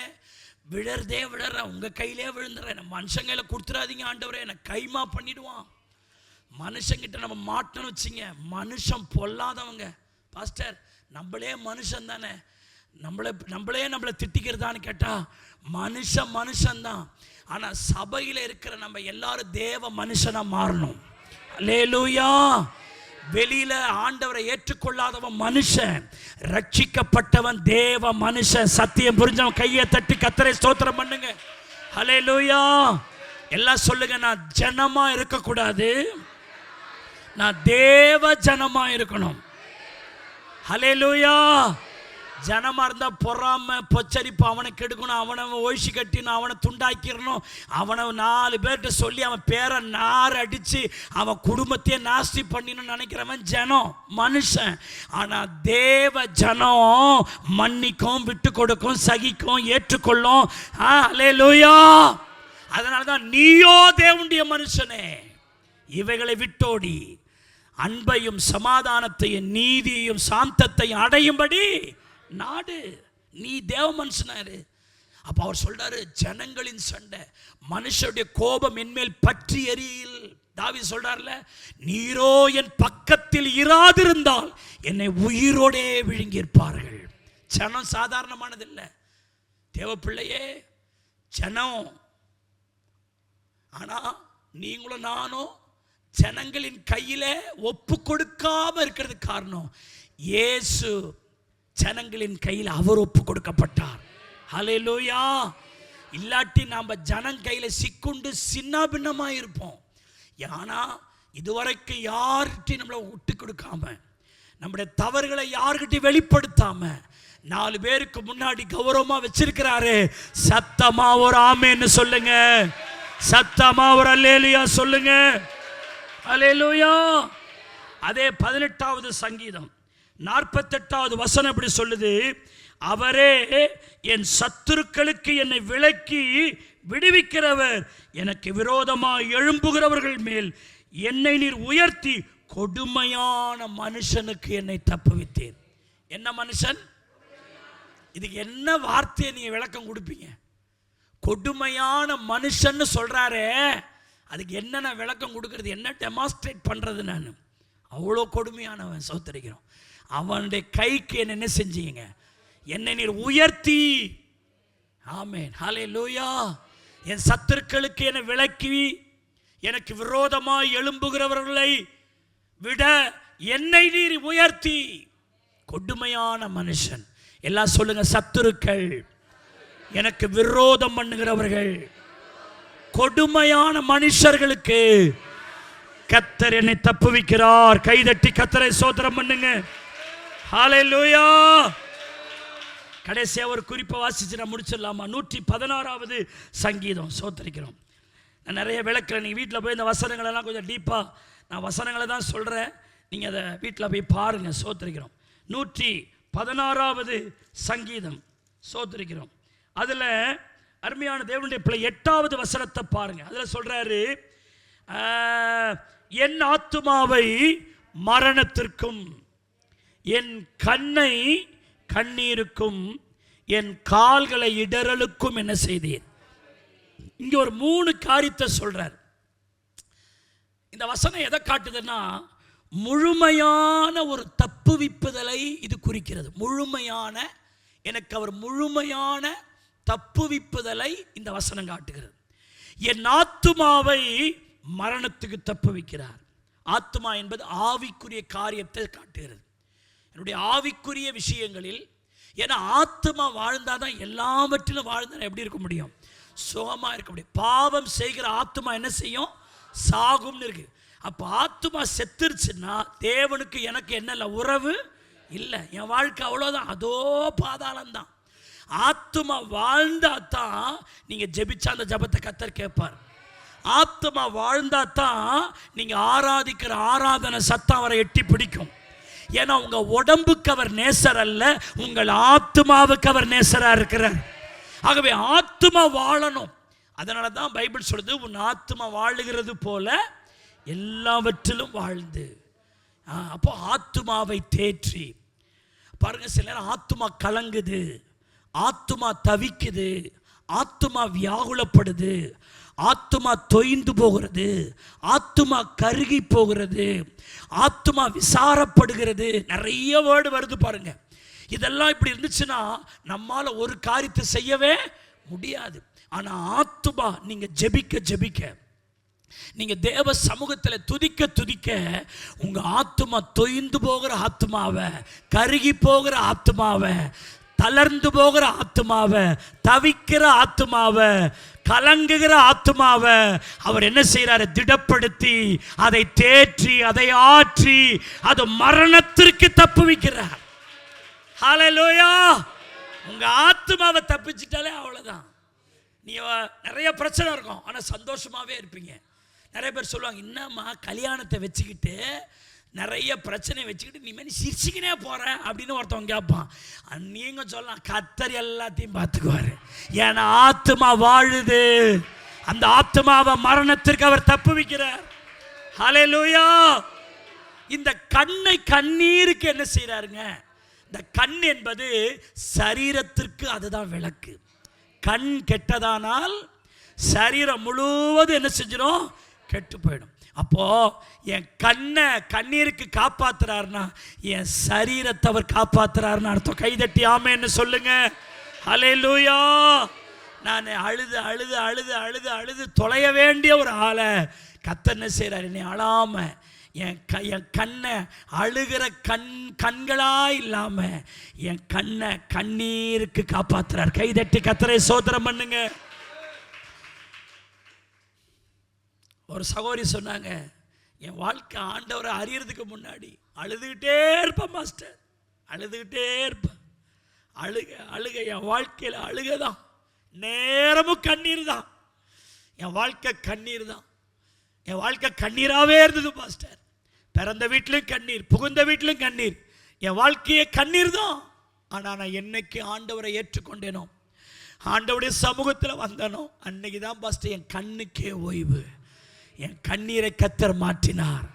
விழறதே விழற, உங்க கையிலே விழுந்துறேன், மனுஷன் கையில கொடுத்துடாதீங்க ஆண்டவரே, என்னை கைமா பண்ணிடுவான். மனுஷங்கிட்ட நம்ம மாட்டோன்னு வச்சிங்க, மனுஷன் பொல்லாதவங்க. பாஸ்டர் நம்மளே மனுஷன் தானே, நம்மளை திட்டிக்கிறதான்னு கேட்டா மனுஷன்தான். ஆனா சபையில இருக்கிற நம்ம எல்லாரும் தேவ மனுஷனா மாறணும். அல்லேலூயா. வெளியில ஆண்டவரை ஏற்றுக்கொள்ளாதவன் மனுஷன், ரட்சிக்கப்பட்டவன் தேவ மனுஷன். சத்தியம் புரிஞ்சவன் கையை தட்டி கர்த்தரை ஸ்தோத்திரம் பண்ணுங்க. அல்லேலூயா. எல்லாம் சொல்லுங்க, நான் ஜனமா இருக்கக்கூடாது, நான் தேவ ஜனமா இருக்கணும். ஹல்லேலூயா. ஜனமா இருந்தா பொறாம பொச்சரிப்பு, அவனை கெடுக்கணும், அவனை ஒழிச்சு கட்டினு, அவனை துண்டாக்கிடணும், அவனை 4 பேர்கிட்ட சொல்லி அவன் பேரை நார் அடிச்சு அவன் குடும்பத்தையே நாஸ்தி பண்ணின்னு நினைக்கிறவன் ஜனம், மனுஷன். ஆனா தேவ ஜனம் மன்னிக்கும், விட்டு கொடுக்கும், சகிக்கும், ஏற்றுக்கொள்ளும். ஹல்லேலூயா. அதனாலதான் நீயோ தேவனுடைய மனுஷனே, இவைகளை விட்டோடி அன்பையும் சமாதானத்தையும் நீதியையும் சாந்தத்தையும் அடையும்படி நாடு. நீ தேவ மனுஷனாரு. அப்ப அவர் சொல்றாரு, ஜனங்களின் சண்டை, மனுஷருடைய கோபம் என்மேல் பற்றி எரியில். தாவீது சொல்றாருல, நீரோ என் பக்கத்தில் இராதிருந்தால் என்னை உயிரோடே விழுங்கியிருப்பார்கள். ஜனம் சாதாரணமானது இல்லை தேவ பிள்ளையே, ஜனம். ஆனா நீங்களும் நானும் ஜனங்களின் கையில ஒப்பு கொடுக்காம இருக்கிறது காரணம், இயேசு ஜனங்களின் கையில் அவர் ஒப்பு கொடுக்கப்பட்டார். ஹல்லேலூயா. இல்லாட்டி நாம ஜனம் கையில சிக்குண்டு சின்ன பின்னமா இருப்போம். ஆனா இதுவரைக்கும் யார்கிட்டையும் நம்மளை விட்டு கொடுக்காம, நம்முடைய தவறுகளை யார்கிட்டையும் வெளிப்படுத்தாம 4 பேருக்கு முன்னாடி கௌரவமா வச்சிருக்கிறாரு. சத்தமா ஒரு ஆமென்னு சொல்லுங்க, சத்தமா ஒரு அல்லேலூயா சொல்லுங்க. அல்லேலூயா. அதே 18வது சங்கீதம் 48வது வசனம் இப்படி சொல்லுது, அவரே என் சத்துருக்களுக்கு என்னை விலக்கி விடுவிக்கிறவர், எனக்கு விரோதமாக எழும்புகிறவர்கள் மேல் என்னை நீர் உயர்த்தி கொடுமையான மனுஷனுக்கு என்னை தப்புவித்தேன். என்ன மனுஷன்? இதுக்கு என்ன வார்த்தையை நீங்க விளக்கம் கொடுப்பீங்க? கொடுமையான மனுஷன்னு சொல்றாரே, அதுக்கு என்ன விளக்கம் கொடுக்கறது, என்ன டெமான்ஸ்ட்ரேட் பண்றது? நான் அவ்வளோ கொடுமையானவன். சோத்தரிக்கிறோம். அவனுடைய கைக்கு என்ன செஞ்சீங்க? என்னை நீர் உயர்த்தி. ஆமென். ஹல்லேலூயா. என் சத்துருக்களுக்கு என்னை விலக்கி எனக்கு விரோதமாய் எழும்புகிறவர்களை விட என்னை நீர் உயர்த்தி. கொடுமையான மனுஷன். எல்லாம் சொல்லுங்க, சத்துருக்கள், எனக்கு விரோதம் பண்ணுகிறவர்கள், கொடுமையான மனுஷர்களுக்கு கர்த்தர் என்னை தப்புவிக்கிறார். கைதட்டி கர்த்தரை ஸ்தோத்திரம் பண்ணுங்க. ஹல்லேலூயா. கடைசியா ஒரு குறிப்பை வாசிச்சு நான் முடிச்சிடலாமா? 116வது சங்கீதம். ஸ்தோத்திரிக்கிறோம். நான் நிறைய விளக்குறேன். நீங்கள் வீட்டில் போய் இந்த வசனங்களெல்லாம் கொஞ்சம் டீப்பாக நான் வசனங்களை தான் சொல்கிறேன், நீங்கள் அதை வீட்டில் போய் பாருங்கள். ஸ்தோத்திரிக்கிறோம். 116வது சங்கீதம். ஸ்தோத்திரிக்கிறோம். அதில் அருமையான தேவனுடைய பிள்ளை 8வது வசனத்தை பாருங்கள். அதில் சொல்கிறாரு, என் ஆத்துமாவை மரணத்திற்கும் என் கண்ணை கண்ணீருக்கும் என் கால்களை இடறலுக்கும் என்ன செய்தீர். இங்க ஒரு 3 காரியத்தை சொல்றார். இந்த வசனம் எதை காட்டுதுன்னா, முழுமையான ஒரு தப்புவிப்புதலை இது குறிக்கிறது. முழுமையான, எனக்கு அவர் முழுமையான தப்புவிப்புதலை இந்த வசனம் காட்டுகிறது. என் ஆத்துமாவை மரணத்துக்கு தப்புவிக்கிறார். ஆத்துமா என்பது ஆவிக்குரிய காரியத்தை காட்டுகிறது. என்னுடைய ஆவிக்குரிய விஷயங்களில், ஏன்னா ஆத்துமா வாழ்ந்தாதான் எல்லாவற்றிலும் வாழ்ந்தா எப்படி இருக்க முடியும்? சுகமாக இருக்க முடியும். பாவம் செய்கிற ஆத்துமா என்ன செய்யும்? சாகும்னு இருக்கு. அப்போ ஆத்துமா செத்துருச்சுன்னா தேவனுக்கு எனக்கு என்ன உறவு இல்லை. என் வாழ்க்கை அவ்வளோதான், அதோ பாதாளம்தான். ஆத்துமா வாழ்ந்தா தான் நீங்கள் ஜெபிச்சா அந்த ஜபத்தை கர்த்தர் கேட்பார். ஆத்துமா வாழ்ந்தா தான் நீங்கள் ஆராதிக்கிற ஆராதனை சத்தம் அவரை எட்டி பிடிக்கும். ஏன்னா உங்கள் உடம்புக்கு அவர் நேசர் அல்ல, உங்கள் ஆத்துமாவுக்கு அவர் நேசராக இருக்கிறார். ஆகவே ஆத்துமா வாழணும். அதனால தான் பைபிள் சொல்லுது, உன் ஆத்துமா வாழுகிறது போல எல்லாவற்றிலும் வாழ்ந்து. அப்போ ஆத்துமாவை தேற்றி பாருங்க. சில நேரம் ஆத்துமா கலங்குது, ஆத்துமா தவிக்குது, ஆத்துமா வியாகுலப்படுது, ஆத்துமா தொய்ந்து போகிறது, ஆத்துமா கருகி போகிறது, ஆத்துமா விசாரப்படுகிறது. நிறைய வேர்டு வருது பாருங்க. இதெல்லாம் இப்படி இருந்துச்சுன்னா நம்மால ஒரு காரியத்தை செய்யவே முடியாது. ஆனா ஆத்துமா நீங்க ஜெபிக்க ஜெபிக்க, நீங்க தேவ சமூகத்தில் துதிக்க துதிக்க, உங்க ஆத்துமா தொய்ந்து போகிற ஆத்துமாவை, கருகி போகிற ஆத்துமாவை, தளர்ந்து போகிற ஆத்துமாவை, தவிக்கிற ஆத்துமாவை, கலங்குகிற ஆத்துமாவை அவர் என்ன செய்யறாரு? திடப்படுத்தி, அதை தேற்றி, அதை ஆற்றி, அது மரணத்திற்கு தப்புவிக்கிறார். ஹல்லேலூயா. உங்க ஆத்துமாவை தப்பிச்சிட்டாலே அவ்வளவுதான். நீ நிறைய பிரச்சனை இருக்கும், ஆனா சந்தோஷமாவே இருப்பீங்க. நிறைய பேர் சொல்லுவாங்க, என்னம்மா கல்யாணத்தை வச்சுக்கிட்டு நிறைய பிரச்சனை வச்சுக்கிட்டு நீ மாதிரி சிரிச்சுக்கினே போற அப்படின்னு ஒருத்தவங்க கேட்பான். நீங்க சொல்லலாம், கர்த்தர் எல்லாத்தையும் பார்த்துக்குவாரு. ஏன்னா ஆத்துமா வாழுது. அந்த ஆத்துமாவை மரணத்திற்கு அவர் தப்புவிக்கிறார். ஹல்லேலூயா. இந்த கண்ணை கண்ணீருக்கு என்ன செய்யறாருங்க? இந்த கண் என்பது சரீரத்திற்கு அதுதான் விளக்கு. கண் கெட்டதானால் சரீரம் முழுவதும் என்ன செஞ்சிடும்? கெட்டு போயிடும். அப்போ என் கண்ணை கண்ணீருக்கு காப்பாத்துறாருன்னா என் சரீரத்தை அவர் காப்பாத்துறாருன்னு அர்த்தம். கைதட்டி ஆமென்னு சொல்லுங்க. ஹல்லேலூயா. நான் அழுது அழுது அழுது அழுது அழுது தொலைய வேண்டிய ஒரு ஆளை கர்த்தர் என்ன செய்றார்? என்னை அழாம என் கண்ணை அழுகிற கண்களா இல்லாம என் கண்ணை கண்ணீருக்கு காப்பாத்துறார். கைதட்டி கர்த்தரை ஸ்தோத்திரம் பண்ணுங்க. ஒரு சகோதரி சொன்னாங்க, என் வாழ்க்கை ஆண்டவரை அறியறதுக்கு முன்னாடி அழுதுகிட்டே இருப்பேன் மாஸ்டர், அழுதுகிட்டே இருப்பேன். அழுக அழுக என் வாழ்க்கையில் அழுகதான், நேரமும் கண்ணீர் தான். என் வாழ்க்கை கண்ணீர் தான். என் வாழ்க்கை கண்ணீராகவே இருந்தது மாஸ்டர். பிறந்த வீட்டிலும் கண்ணீர், புகுந்த வீட்டிலும் கண்ணீர். என் வாழ்க்கையே கண்ணீர் தான். ஆனால் நான் என்னைக்கு ஆண்டவரை ஏற்றுக்கொண்டேனோ, ஆண்டவருடைய சமூகத்தில் வந்தனோ, அன்னைக்கு தான் பாஸ்டர் என் கண்ணுக்கே ஓய்வு. என் கண்ணீரை கர்த்தர் மாற்றினார்.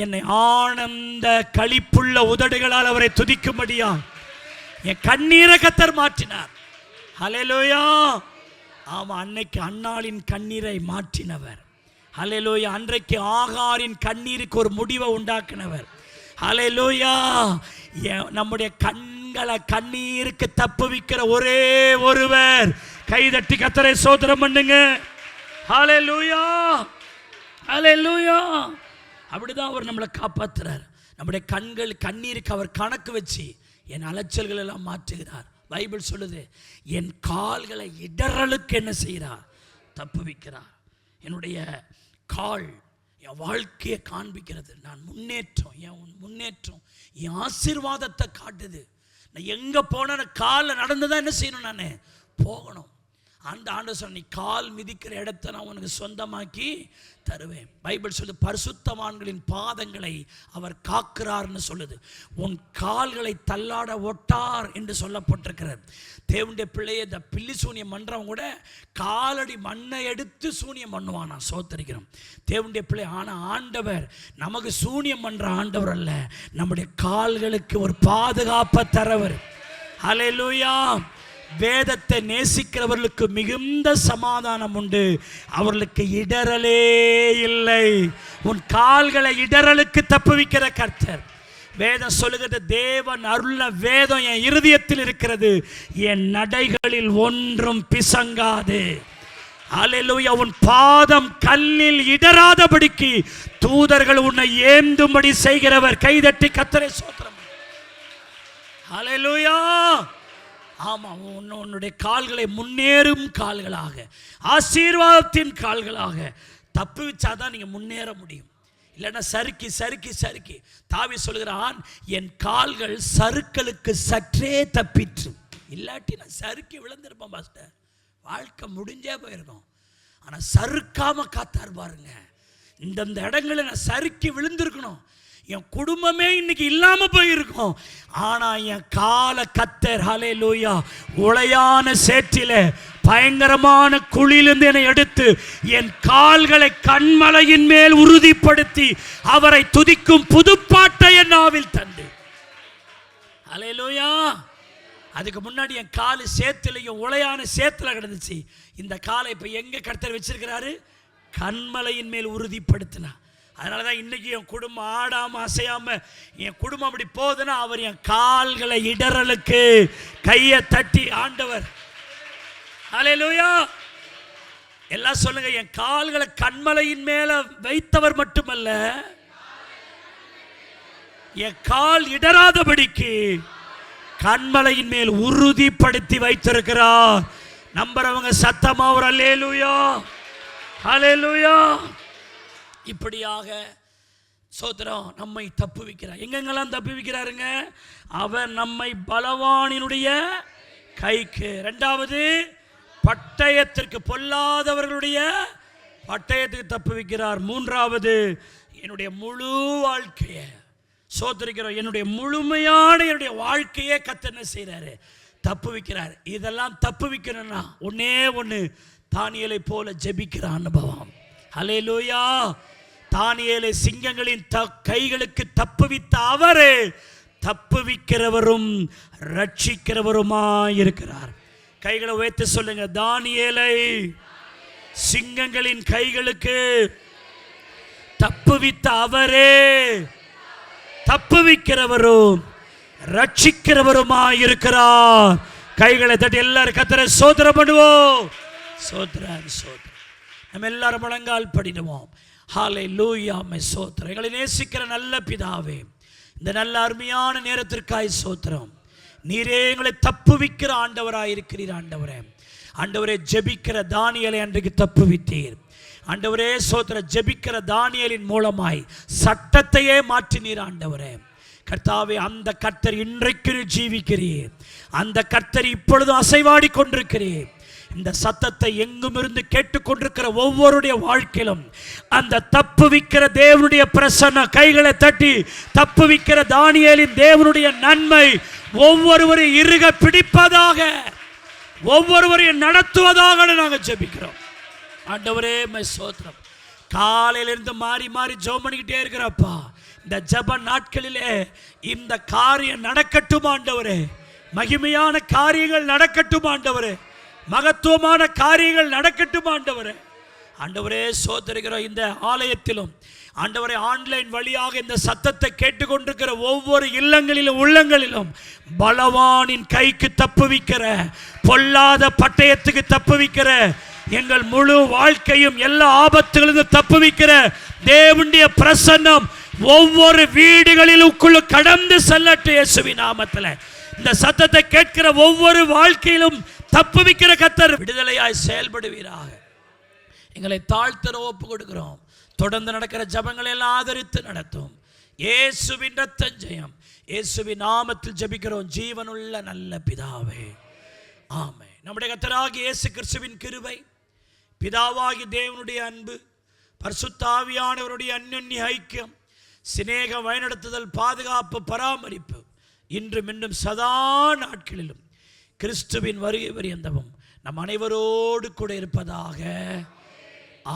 என்னை ஆனந்த களிப்புள்ள உதடுகளால் அவரை துதிக்கும்படியா என் கண்ணீரை கர்த்தர் மாற்றினார். ஹல்லேலூயா. ஆமா, அன்னைக்கு அன்னாளின் கண்ணீரை மாற்றினவர். ஹல்லேலூயா. அன்றைக்கு ஆகாரின் கண்ணீருக்கு ஒரு முடிவை உண்டாக்கினவர். ஹல்லேலூயா. நம்முடைய கண்களை கண்ணீருக்கு தப்புவிக்கிற ஒரே ஒருவர் கைதட்டி கர்த்தரை ஸ்தோத்திரம் பண்ணுங்க. ஹல்லேலூயா, ஹல்லேலூயா. அப்படிதான் அவர் நம்மளை காப்பாற்றுறார். நம்முடைய கண்ணீருக்கு அவர் கணக்கு வச்சு என் அலைச்சல்கள் எல்லாம் மாற்றுகிறார். பைபிள் சொல்லுது, என் கால்களை இடறலுக்கு என்ன செய்கிறார்? தப்புவிக்கிறார். என்னுடைய கால் என் வாழ்க்கையை காண்பிக்கிறது. நான் முன்னேற்றம், என் முன்னேற்றம் என் ஆசீர்வாதத்தை காட்டுது. நான் எங்கே போன காலில் நடந்துதான் என்ன செய்யணும்? நான் போகணும். அந்த ஆண்டு சொன்ன, நீ கால் மிதிக்கிற இடத்தை நான் உனக்கு சொந்தமாக்கி தருவேன். பைபிள் சொல்லு, பரிசுத்தவான்களின் பாதங்களை அவர் காக்கிறார்னு சொல்லுது. உன் கால்களை தள்ளாட ஒட்டார் என்று சொல்லப்பட்டிருக்கிறது. தேவனுடைய பிள்ளையை இந்த பில்லி சூனியம் பண்ணுறவங்க கூட காலடி மண்ணை எடுத்து சூனியம் பண்ணுவான். நான் சோத்தரிக்கிறோம் தேவனுடைய பிள்ளை. ஆனால் ஆண்டவர் நமக்கு சூனியம் பண்ணுற ஆண்டவர் அல்ல, நம்முடைய கால்களுக்கு ஒரு பாதுகாப்பை தரவர். ஹல்லேலூயா. வேதத்தை நேசிக்கிறவர்களுக்கு மிகுந்த சமாதானம் உண்டு, அவர்களுக்கு இடரலே இல்லை. உன் கால்களை இடரலுக்கு தப்புவிக்கிற கர்த்தர். வேதம் சொல்லுகிறது, தேவன் அருள வேதம் என் இருதயத்தில் இருக்கிறது, என் நடைகளில் ஒன்றும் பிசங்காது. அல்லேலூயா. உன் பாதம் கல்லில் இடராதபடிக்கு தூதர்கள் உன்னை ஏந்தும்படி செய்கிறவர். கைதட்டி கர்த்தரை ஸ்தோத்திரம். அல்லேலூயா. ஆமாம், உன்னுடைய கால்களை முன்னேறும் கால்களாக, ஆசீர்வாதத்தின் கால்களாக தப்புவிச்சாதான் நீங்கள் முன்னேற முடியும். இல்லைன்னா சறுக்கி சறுக்கி சறுக்கி. தாவீது சொல்கிறான், என் கால்கள் சறுக்கலுக்கு சற்றே தப்பிற்று. இல்லாட்டி நான் சறுக்கி விழுந்திருப்பேன் பாஸ்டர், வாழ்க்கை முடிஞ்சே போயிருக்கோம். ஆனால் சறுக்காம காத்தார் பாருங்க. இந்தந்த இடங்களில் நான் சறுக்கி விழுந்திருக்கணும், என் குடும்பமே இன்னைக்கு இல்லாம போயிருக்கும். ஆனா என் கால கத்தர் ஹல்லேலூயா உளையான சேற்றில பயங்கரமான குழியிலிருந்து என்னை எடுத்து என் கால்களை கண்மலையின் மேல் உறுதிப்படுத்தி அவரை துதிக்கும் புதுப்பாட்டை என் நாவில் தந்து. ஹல்லேலூயா. அதுக்கு முன்னாடி என் காலு சேத்துலையும் உளையான சேத்துல கிடந்துச்சு. இந்த காலை இப்ப எங்க கர்த்தர் வச்சிருக்கிறாரு? கண்மலையின் மேல் உறுதிப்படுத்தினா. அதனால தான் இன்றைக்கி என் குடும்பம் ஆடாமல் அசையாமல் என் குடும்பம் அப்படி போகுதுன்னா அவர் என் கால்களை இடறலுக்கு கையை தட்டி ஆண்டவர். ஹல்லேலூயா. எல்லாம் சொல்லுங்க, என் கால்களை கண்மலையின் மேலே வைத்தவர் மட்டுமல்ல, என் கால் இடராதபடிக்கு கண்மலையின் மேல் உறுதிப்படுத்தி வைத்திருக்கிறார். நம்புறவங்க சத்தமா ஒரு அல்லேலூயா, ஹல்லேலூயா. இப்படியாக சோதரம் நம்மை தப்புவிக்கிறார். எங்கெங்கெல்லாம் தப்புவிக்கிறாருங்க? அவர் நம்மை பலவானினுடைய கைக்கு, இரண்டாவது பட்டயத்திற்கு, பொல்லாதவர்களுடைய பட்டயத்துக்கு தப்புவிக்கிறார். மூன்றாவது என்னுடைய முழு வாழ்க்கையை சோதரிக்கிறோம், என்னுடைய முழுமையான என்னுடைய வாழ்க்கையே கர்த்தர் என்ன செய்கிறாரு? தப்புவிக்கிறார். இதெல்லாம் தப்புவிக்கணும்னா ஒன்னே ஒன்று, தானியேலை போல ஜெபிக்கிற அனுபவம். ஹல்லேலூயா. தானியேலை சிங்கங்களின் கைகளுக்கு தப்புவித்த அவரே தப்புவிக்கிறவரும் ரட்சிக்கிறவருமாய் இருக்கிறார். கைகளை உயர்த்தி சொல்லுங்க, தானியேலை சிங்கங்களின் கைகளுக்கு தப்புவித்த அவரே தப்புவிக்கிறவரும் ரட்சிக்கிறவருமாய் இருக்கிறார். கைகளை தட்டி எல்லாரும் கர்த்தரை ஸ்தோத்திரம் பண்ணுவோம். ஸ்தோத்திரம் ஸ்தோத்திரம். நம்ம எல்லாரும் முழங்கால் படிடுவோம். ஹல்லேலூயா. ஸ்தோத்திரம். எங்களை நேசிக்கிற நல்ல பிதாவே, இந்த நல்ல அருமையான நேரத்திற்காய் ஸ்தோத்திரம். நீரே எங்களை தப்புவிக்கிற ஆண்டவராயிருக்கிறீர். ஆண்டவரே, ஆண்டவரே ஜெபிக்கிற தானியேலை அன்றைக்கு தப்புவித்தீர். ஆண்டவரே ஸ்தோத்திரம். ஜெபிக்கிற தானியேலின் மூலமாய் சட்டத்தையே மாற்றினீர். ஆண்டவரே கர்த்தாவே, அந்த கர்த்தர் இன்றைக்கு ஜீவிக்கிறீர். அந்த கர்த்தர் இப்பொழுதும் அசைவாடி கொண்டிருக்கிறீர். இந்த சத்தத்தை எங்கும் இருந்து கேட்டுக்கொண்டிருக்கிற ஒவ்வொருடைய வாழ்க்கையிலும் அந்த தப்புவிக்கிற தேவனுடைய பிரசன்ன, கைகளை தட்டி தப்புவிக்கிற தானியேலின் தேவனுடைய நன்மை ஒவ்வொருவரையும் இறுக பிடிப்பதாக, ஒவ்வொருவரையும் நடத்துவதாக நாங்கள் ஜெபிக்கிறோம். ஆண்டவரே ஸ்தோத்திரம். காலையிலிருந்து மாறி மாறி ஜெபம் பண்ணிக்கிட்டே இருக்கிறப்பா, இந்த ஜெப நாட்களிலே இந்த காரியம் நடக்கட்டும் ஆண்டவரே. மகிமையான காரியங்கள் நடக்கட்டும் ஆண்டவரே. மகத்துவமான காரியங்கள் நடக்கட்டும் ஆண்டவரே. ஆண்டவரே சோதரிக்கிறோம். இந்த ஆலயத்திலும் ஆண்டவரே ஆன்லைன் வழியாக இந்த சத்தத்தை கேட்டுக்கொண்டிருக்கிற ஒவ்வொரு இல்லங்களிலும் உள்ளங்களிலும் பலவானின் கைக்கு தப்புவிக்கிற, பொல்லாத பட்டயத்துக்கு தப்புவிக்கிற, எங்கள் முழு வாழ்க்கையும் எல்லா ஆபத்துகளிலும் தப்புவிக்கிற தேவனுடைய பிரசன்னம் ஒவ்வொரு வீடுகளிலும் கடந்து செல்லட்டும் இயேசுவின் நாமத்தில். இந்த சத்தத்தை கேட்கிற ஒவ்வொரு வாழ்க்கையிலும் தப்புவிக்கிற கர்த்தர் விடுதலையாய் செயல்படுவீராக. எங்களை தாழ்த்தர ஒப்பு கொடுக்கிறோம். தொடர்ந்து நடக்கிற ஜபங்களை எல்லாம் ஆதரித்து நடத்தும். இயேசுவின் ரத்தம் ஜெயம். இயேசுவின் நாமத்தில் ஜெபிக்கிறோம் ஜீவனுள்ள நல்ல பிதாவே, ஆமென். நம்முடைய கர்த்தராகிய இயேசு கிறிஸ்துவின் கிருபை, பிதாவாகி தேவனுடைய அன்பு, பரிசுத்த ஆவியானவருடைய அன்யோன்ய ஐக்கியம், சிநேக வழிநடத்துதல், பாதுகாப்பு, பராமரிப்பு இன்றும் இன்னும் சதா நாட்களிலும் கிறிஸ்துவின் வருகை பரியந்தமும் நம் அனைவரோடு கூட இருப்பதாக,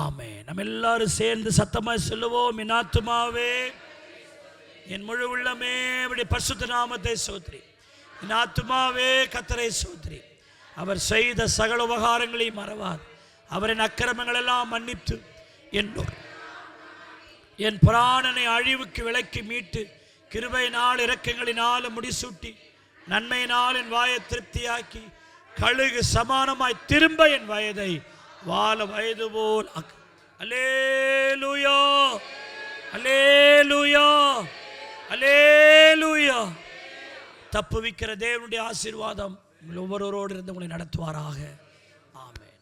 ஆமென். நம்ம எல்லாரும் சேர்ந்து சத்தமாய் சொல்லுவோம். என் ஆத்துமாவே என் முழு உள்ளமே அவருடைய பரிசுத்த நாமத்தை சோத்ரி. என் ஆத்துமாவே கர்த்தரை சோத்ரி. அவர் செய்த சகல உபகாரங்களையும் மறவார். அவரின் அக்கிரமங்கள் எல்லாம் மன்னித்து என் பிராணனை அழிவுக்கு விலக்கி மீட்டு கிருபையினால் இரக்கங்களினால் முடிசூட்டி நன்மையினால் என் வாயை திருப்தியாக்கி கழுகு சமானமாய் திரும்ப என் வயதை வாழ வயது போல் ஆக்கு. அல்லேலூயா, அல்லேலூயா, அல்லேலூயா. தப்புவிக்கிற தேவனுடைய ஆசீர்வாதம் ஒவ்வொருவரோடு இருந்து உங்களை நடத்துவாராக. ஆமென்.